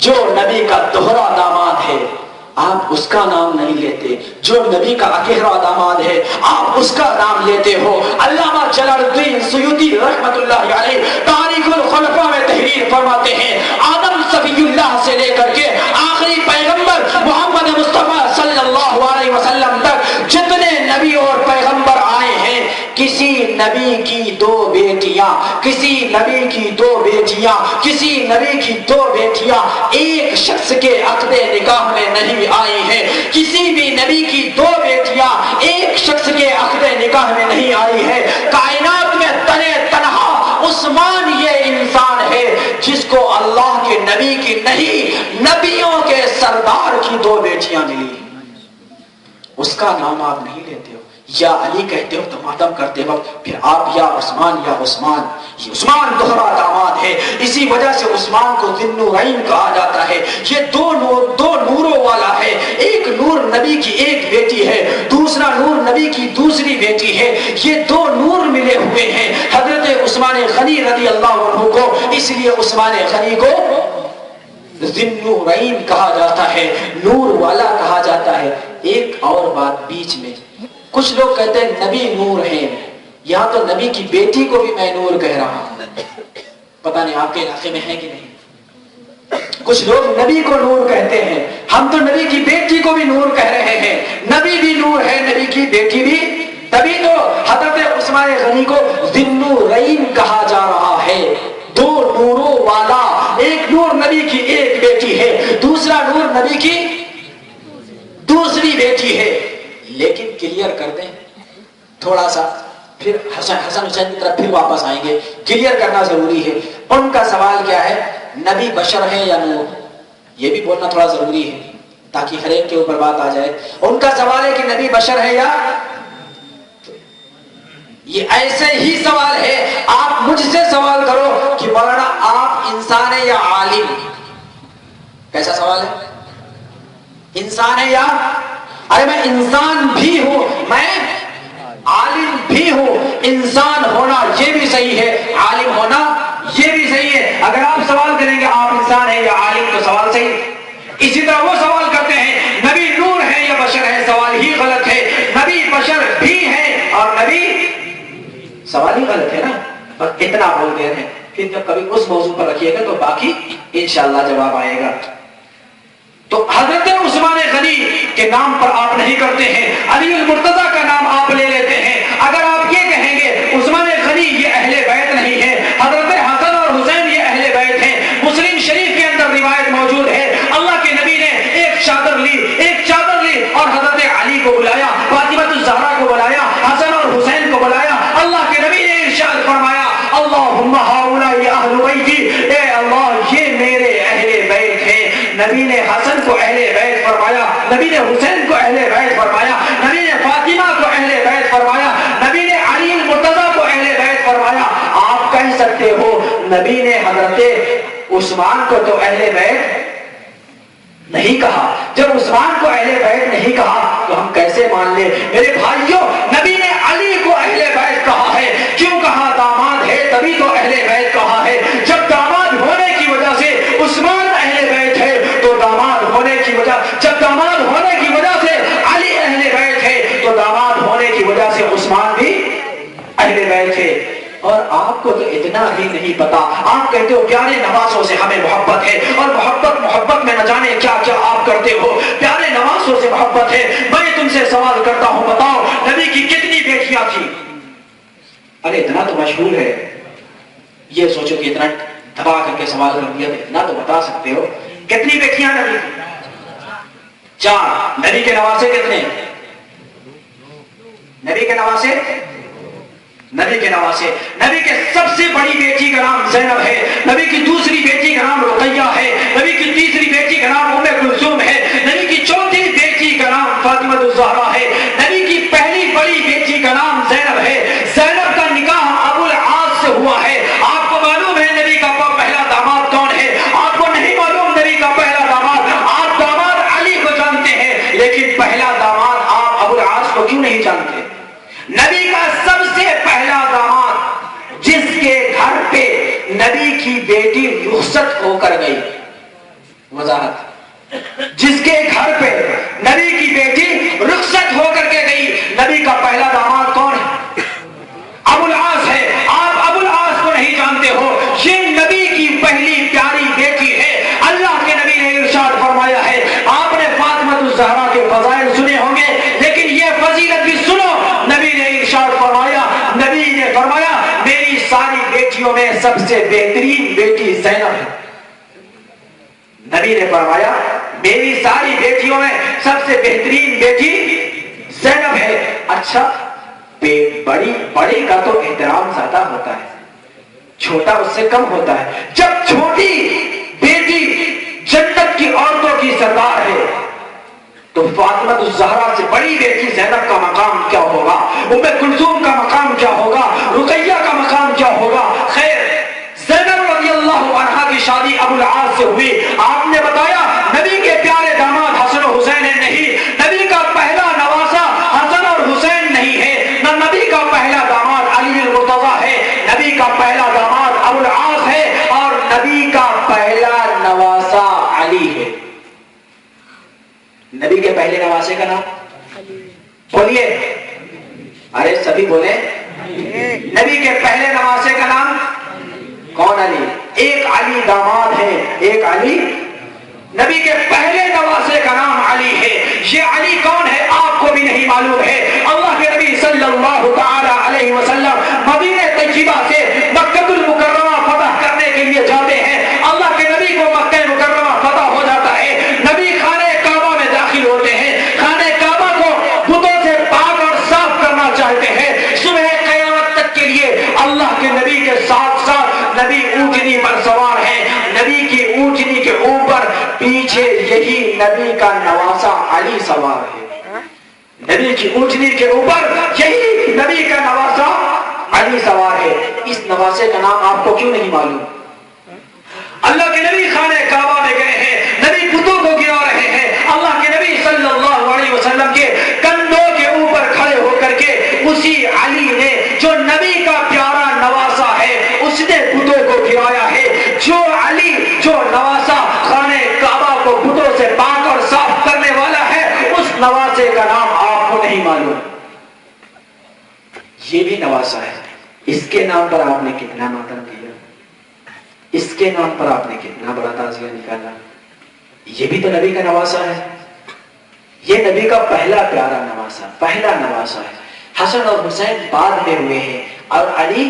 جو نبی کا دوہرا داماد ہے آپ اس کا نام نہیں لیتے، جو نبی کا اکیرا داماد ہے آپ اس کا نام لیتے ہو۔ علامہ جلال الدین سیوطی رحمت اللہ علیہ تاریخ الخلفاء میں تحریر فرماتے ہیں، آدم صفی اللہ سے لے کر کے آخری پیغمبر محمد مصطفیٰ صلی اللہ علیہ وسلم تک جتنے نبی اور پیغمبر آئے ہیں، کسی نبی کی دو بیٹیاں، کسی نبی کی دو بیٹیاں، کسی نبی کی دو بیٹیاں ایک شخص کے عقد نکاح میں نہیں آئی ہیں، کسی بھی نبی کی دو بیٹیاں ایک شخص کے عقد نکاح میں نہیں آئی ہے۔ کائنات میں تنے تنہا عثمان یہ انسان ہے جس کو اللہ کے نبی کی نہیں، نبیوں کے سردار کی دو بیٹیاں ملی، اس کا نام آپ نہیں لیتے ہو، یا علی کہتے ہو تو ماتم کرتے وقت پھر آپ یا عثمان یا عثمان، یہ عثمان دوہرا داماد ہے، اسی وجہ سے عثمان کو ذی النورین کہا جاتا ہے۔ یہ دو نوروں والا ہے، ایک نور نبی کی ایک بیٹی ہے، دوسرا نور نبی کی دوسری بیٹی ہے، یہ دو نور ملے ہوئے ہیں حضرت عثمان غنی رضی اللہ عنہ کو، اس لیے عثمان غنی کو ذی النورین کہا جاتا ہے، نور والا کہا جاتا ہے۔ ایک اور بات بیچ میں، کچھ لوگ کہتے ہیں نبی نور ہیں، یہاں تو نبی کی بیٹی کو بھی میں نور کہہ رہا ہوں، پتہ نہیں آپ کے علاقے میں ہے کہ نہیں۔ کچھ لوگ نبی کو نور کہتے ہیں، ہم تو نبی کی بیٹی کو بھی نور کہہ رہے ہیں، نبی بھی نور ہے، نبی کی بیٹی بھی، تبھی تو حضرت عثمان غنی کو ذی النورین کہا جا رہا ہے، دو نوروں والا، ایک نور نبی کی ایک بیٹی ہے، دوسرا نور نبی کی دوسری بیٹی ہے۔ لیکن کلیئر کر دیں تھوڑا سا، پھر حسن حسین کی طرف پھر واپس آئیں گے، کلیئر کرنا ضروری ہے۔ ان کا سوال کیا ہے، نبی بشر ہے یا نور؟ یہ بھی بولنا تھوڑا ضروری ہے تاکہ ہر ایک کے اوپر بات آ جائے۔ ان کا سوال ہے کہ نبی بشر ہے یا، یہ ایسے ہی سوال ہے، آپ مجھ سے سوال کرو کہ مولانا آپ انسان ہے یا عالم؟ کیسا سوال ہے؟ انسان ہے یا، ارے میں انسان بھی ہوں، میں عالم بھی ہوں، انسان ہونا یہ بھی صحیح ہے، عالم ہونا یہ بھی صحیح ہے۔ اگر آپ سوال کریں گے آپ انسان ہیں یا عالم تو سوال صحیح۔ اسی طرح وہ سوال کرتے ہیں نبی نور ہے یا بشر ہے، سوال ہی غلط ہے، نبی بشر بھی ہے اور نبی، سوال ہی غلط ہے نا، بس اتنا بول دے رہے ہیں۔ پھر جب کبھی اس موضوع پر رکھیے گا تو باقی انشاءاللہ جواب آئے گا۔ تو حضرت عثمان غنی کے نام پر آپ نہیں کرتے ہیں، علی المرتضیٰ کا نام آپ لے لیتے ہیں۔ اگر آپ یہ کہیں گے عثمان غنی یہ اہل بیت نہیں ہے، حضرت حسن اور حسین یہ اہل بیت ہیں، مسلم شریف کے اندر روایت موجود ہے اللہ کے نبی نے ایک چادر لی اور حضرت علی کو بلایا، فاطمہ الزہرا کو بلایا، حسن اور حسین کو بلایا، اللہ کے نبی نے ارشاد فرمایا اللہم ہؤلاء اہل بیتی، اے اللہ یہ میرے اہل بیت ہیں۔ نبی نے حسن کو اہل بیت فرمایا، نبی نے حسین کو اہل بیت فرمایا، نبی نے فاطمہ کو اہل بیت فرمایا، نبی نے علی المرتضیٰ کو اہل بیت فرمایا۔ آپ کہہ سکتے ہو نبی نے حضرت عثمان کو تو اہل بیت نہیں کہا، جب عثمان کو اہل بیت نہیں کہا تو ہم کیسے مان لیں؟ میرے بھائیوں، نبی نے علی کو اہل بیت کہا ہے، کیوں کہا؟ داماد ہے تبھی تو اہل بیت کہا ہے۔ جب داماد ہونے کی وجہ سے عثمان اہل بیت ہے تو داماد ہونے کی وجہ، جب داماد ہونے کی وجہ سے علی اہل بیت ہے تو داماد ہونے کی وجہ سے عثمان بھی اہل بیت ہے۔ اور آپ کو تو اتنا ہی نہیں پتا، آپ کہتے ہو پیارے نوازوں سے ہمیں محبت ہے، اور محبت میں نہ جانے کیا کیا آپ کرتے ہو، پیارے نوازوں سے محبت ہے۔ میں تم سے سوال کرتا ہوں، بتاؤ نبی کی کتنی بیٹیاں تھیں؟ ارے اتنا تو مشہور ہے، یہ سوچو کہ اتنا دبا کر کے سوال کر دیا تو اتنا تو بتا سکتے ہو، کتنی بیٹیاں نبی کی؟ 4۔ نبی کے نواسے کتنے؟ نبی کے نواسے، نبی کے نواسے، نبی کے سب سے بڑی بیٹی کا نام زینب ہے، نبی کی دوسری بیٹی کا نام رقیہ ہے، نبی کی تیسری بیٹی کا نام ام کلثوم ہے، نبی کی چوتھی بیٹی کا نام فاطمہ الزہرا ہے، نبی کی پہلی بڑی بیٹی کا نام زینب ہے۔ زینب کا نکاح ابو العاص سے ہوا ہے۔ آپ کو معلوم ہے نبی کا پہلا داماد کون ہے؟ آپ کو نہیں معلوم نبی کا پہلا داماد؟ آپ داماد علی کو جانتے ہیں لیکن پہلا داماد آپ ابو العاص کو کیوں نہیں جانتے؟ نبی کا سب سے پہلا داماد جس کے گھر پہ نبی کی بیٹی رخصت ہو کر گئی، وضاحت، جس کے گھر پہ نبی کی بیٹی رخصت ہو کر کے گئی، نبی کا پہلا داماد کون ہے؟ ابو العاص ہے۔ آپ ابو العاص کو نہیں جانتے ہو، یہ نبی کی پہلی پیاری بیٹی ہے۔ اللہ کے نبی نے ارشاد فرمایا ہے، آپ نے فاطمہ الزہرا کے فضائل سنے ہوں گے لیکن یہ فضیلت بھی سنو، نبی نے ارشاد فرمایا، نبی نے فرمایا میری ساری بیٹیوں میں سب سے بہترین بیٹی زینب ہے۔ نبی نے فرمایا میری ساری بیٹیوں میں سب سے بہترین بیٹی زینب ہے۔ اچھا، بڑی کا تو احترام زیادہ ہوتا ہے، چھوٹا اس سے کم ہوتا ہے۔ جب چھوٹی بیٹی جنت کی عورتوں کی سردار ہے تو فاطمہ الزہرا سے بڑی بیٹی زینب کا مقام کیا ہوگا، ام کلثوم کا مقام کیا ہوگا، رقیہ کا مقام کیا ہوگا؟ خیر، زینب رضی اللہ عنہا کی شادی ابو العاص سے ہوئی۔ آپ نے بتایا نبی کے پیارے داماد حسن و حسین نہیں، نبی کا پہلا نواسا حسن اور حسین نہیں ہے، نہ نبی کا پہلا داماد علی المرتضیٰ ہے، نبی کا پہلا داماد ابو العاص ہے اور نبی کا پہلا نواسا علی ہے۔ نبی کے پہلے نواسے کا نام بولیے، ارے سبھی بولے، نبی کے پہلے نواسے کا نام کون؟ علی۔ ایک علی داماد ہے، ایک علی نبی کے پہلے نواسے کا نام علی ہے۔ یہ علی کون ہے آپ کو بھی نہیں معلوم ہے۔ اللہ کے نبی صلی اللہ تعالی علیہ وسلم مدینہ طیبہ سے مکہ المکرمہ فتح کرنے کے لیے جاتے ہیں۔ اللہ کے نبی کو مکہ مکرمہ فتح ہو جاتا ہے، نبی خانہ کعبہ میں داخل ہوتے ہیں، خانہ کعبہ کو بتوں سے پاک اور صاف کرنا چاہتے ہیں۔ صبح قیامت تک کے لیے اللہ کے نبی کے ساتھ ساتھ نبی اونٹنی پر سوار ہیں، نبی کی اونٹنی کے اوپر پیچھے یہی نبی کا نواسا علی سوار ہے۔ نبی کی اونٹنی کے اوپر یہی نبی کا نواسا علی سوار ہے۔ اس نواسے کا نام آپ کو کیوں نہیں معلوم؟ اللہ کے نبی خانہ کعبہ میں گئے ہیں، نبی بتوں کو گرا رہے ہیں، اللہ کے نبی صلی اللہ علیہ وسلم کے کندھوں کے اوپر کھڑے ہو کر کے اسی علی نے جو نبی کا پیارا نواسا ہے اس نے بتوں کو گرایا ہے۔ جو علی، جو نواسا خانہ کعبہ کو بتوں سے پاک اور صاف کرنے والا ہے، اس نواسے کا نام آپ کو نہیں معلوم۔ یہ بھی نواسا ہے، اس کے نام پر آپ نے کتنا ماتم کیا، اس کے نام پر آپ نے کتنا بڑا تعزیہ نکالا۔ یہ بھی تو نبی کا نواسا ہے، یہ نبی کا پہلا پیارا نواسا، پہلا نواسا ہے۔ حسن اور حسین بعد میں ہوئے ہیں اور علی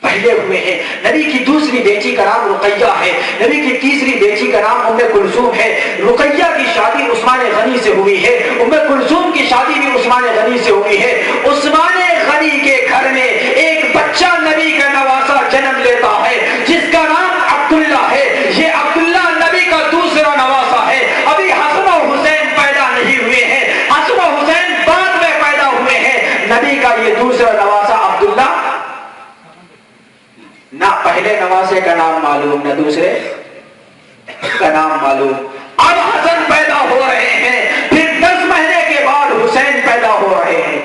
پہلے ہوئے ہیں۔ نبی کی دوسری بیٹی کا نام رقیہ ہے، نبی کی تیسری بیٹی کا نام ام کلثوم ہے۔ رقیہ کی شادی عثمان غنی سے ہوئی ہے، ام کلثوم کی شادی بھی عثمان غنی سے ہوئی ہے۔ عثمان غنی کے گھر میں ایک بچہ نبی کا نواسا جنم لیتا ہے جس کا نام عبداللہ ہے۔ یہ عبداللہ نبی کا دوسرا نواسا ہے۔ ابھی حسن و حسین پیدا نہیں ہوئے ہیں، حسن و حسین بعد میں پیدا ہوئے ہیں۔ نبی کا یہ دوسرا نواسا عبداللہ، نہ پہلے نواسے کا نام معلوم نہ دوسرے کا نام معلوم۔ اب حسن پیدا ہو رہے ہیں، پھر 10 مہینے کے بعد حسین پیدا ہو رہے ہیں۔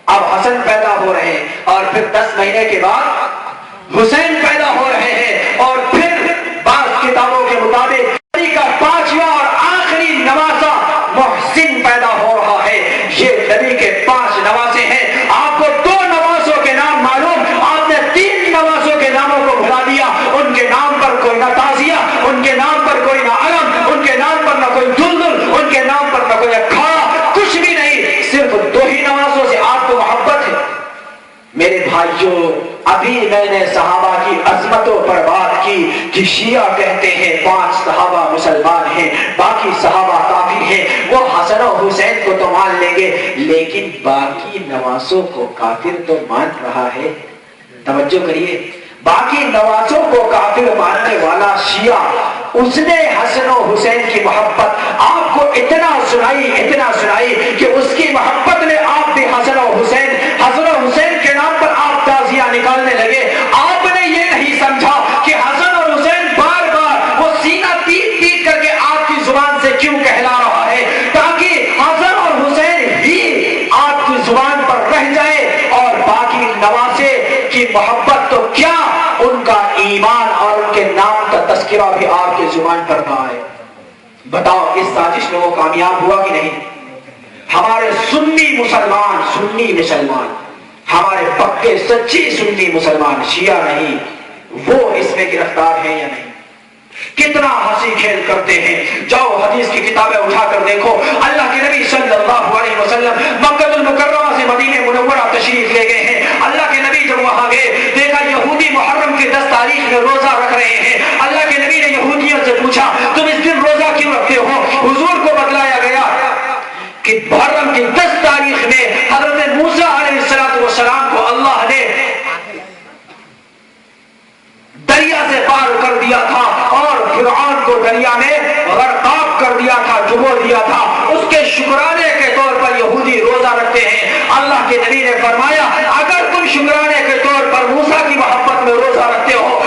اب حسن پیدا ہو رہے ہیں اور پھر 10 مہینے کے بعد حسین پیدا ہو رہے ہیں، اور پھر بعض کتابوں کے مطابق نبی کا 5واں اور آخری نواسا محسن پیدا ہو رہا ہے۔ یہ نبی کے 5 نواسے ہیں۔ آپ کو 2 نواسوں کے نام معلوم، آپ نے 3 نواسوں کے ناموں کو بھلا دیا۔ ان کے نام پر کوئی نہ تعزیہ، ان کے نام پر کوئی نہ علم، ان کے نام پر نہ کوئی دلدل، ان کے نام پر نہ کوئی اکھاڑا، کچھ بھی نہیں، صرف 2 ہی نواسوں سے آپ کو محبت ہے۔ میرے بھائیوں، ابھی میں نے صحابہ کی عظمتوں پر بات کی کہ شیعہ کہتے ہیں 5 صحابہ مسلمان ہیں، باقی صحابہ کافر ہیں۔ وہ حسن و حسین کو تو مان لیں گے لیکن باقی نواسوں کو کافر تو مان رہا ہے۔ توجہ کریے، باقی نواسوں کو کافر ماننے والا شیعہ، اس نے حسن و حسین کی محبت آپ کو اتنا سنائی کہ اس کی محبت میں آپ بھی حسن و حسین کے نام پر آپ تعزیہ نکالنے لگے۔ آپ نے یہ نہیں سمجھا کہ حسن اور حسین بار بار وہ سینہ پیٹ کر کے آپ کی زبان سے کیوں کہلا رہا ہے، تاکہ حسن اور حسین ہی آپ کی زبان پر رہ جائے اور باقی نواسے کی محبت تو کیا، ان کا ایمان اور ان کے نام کا تذکرہ بھی آپ کے زبان پر نہ آئے۔ بتاؤ اس سازش میں وہ کامیاب ہوا کہ نہیں؟ ہمارے سنی مسلمان، ہمارے پکے سچی سنی مسلمان، شیعہ نہیں، وہ اس میں گرفتار ہیں یا نہیں؟ کتنا ہنسی کھیل کرتے ہیں۔ جاؤ حدیث کی کتابیں اٹھا کر دیکھو، اللہ کے نبی صلی اللہ علیہ وسلم مکہ المکرمہ سے مدینہ منورہ تشریف لے گئے ہیں۔ اللہ کے نبی جب وہاں گئے، دیکھا یہودی محرم کی 10 تاریخ میں روزہ رکھ رہے ہیں۔ اللہ کے نبی نے یہودیوں سے پوچھا تم اس دن روزہ کیوں رکھتے ہو؟ حضور کو بتلایا گیا کہ محرم کی 10 تاریخ میں حضرت موسیٰ علیہ السلام کو اللہ نے دریا سے پار کر دیا تھا اور فرعون کو دریا میں غرقاب کر دیا تھا، ڈبو دیا تھا۔ اس کے شکرانے کے طور پر یہودی روزہ رکھتے ہیں۔ اللہ کے نبی نے فرمایا اگر تم شکرانے کے طور پر موسیٰ کی محبت میں روزہ رکھتے ہو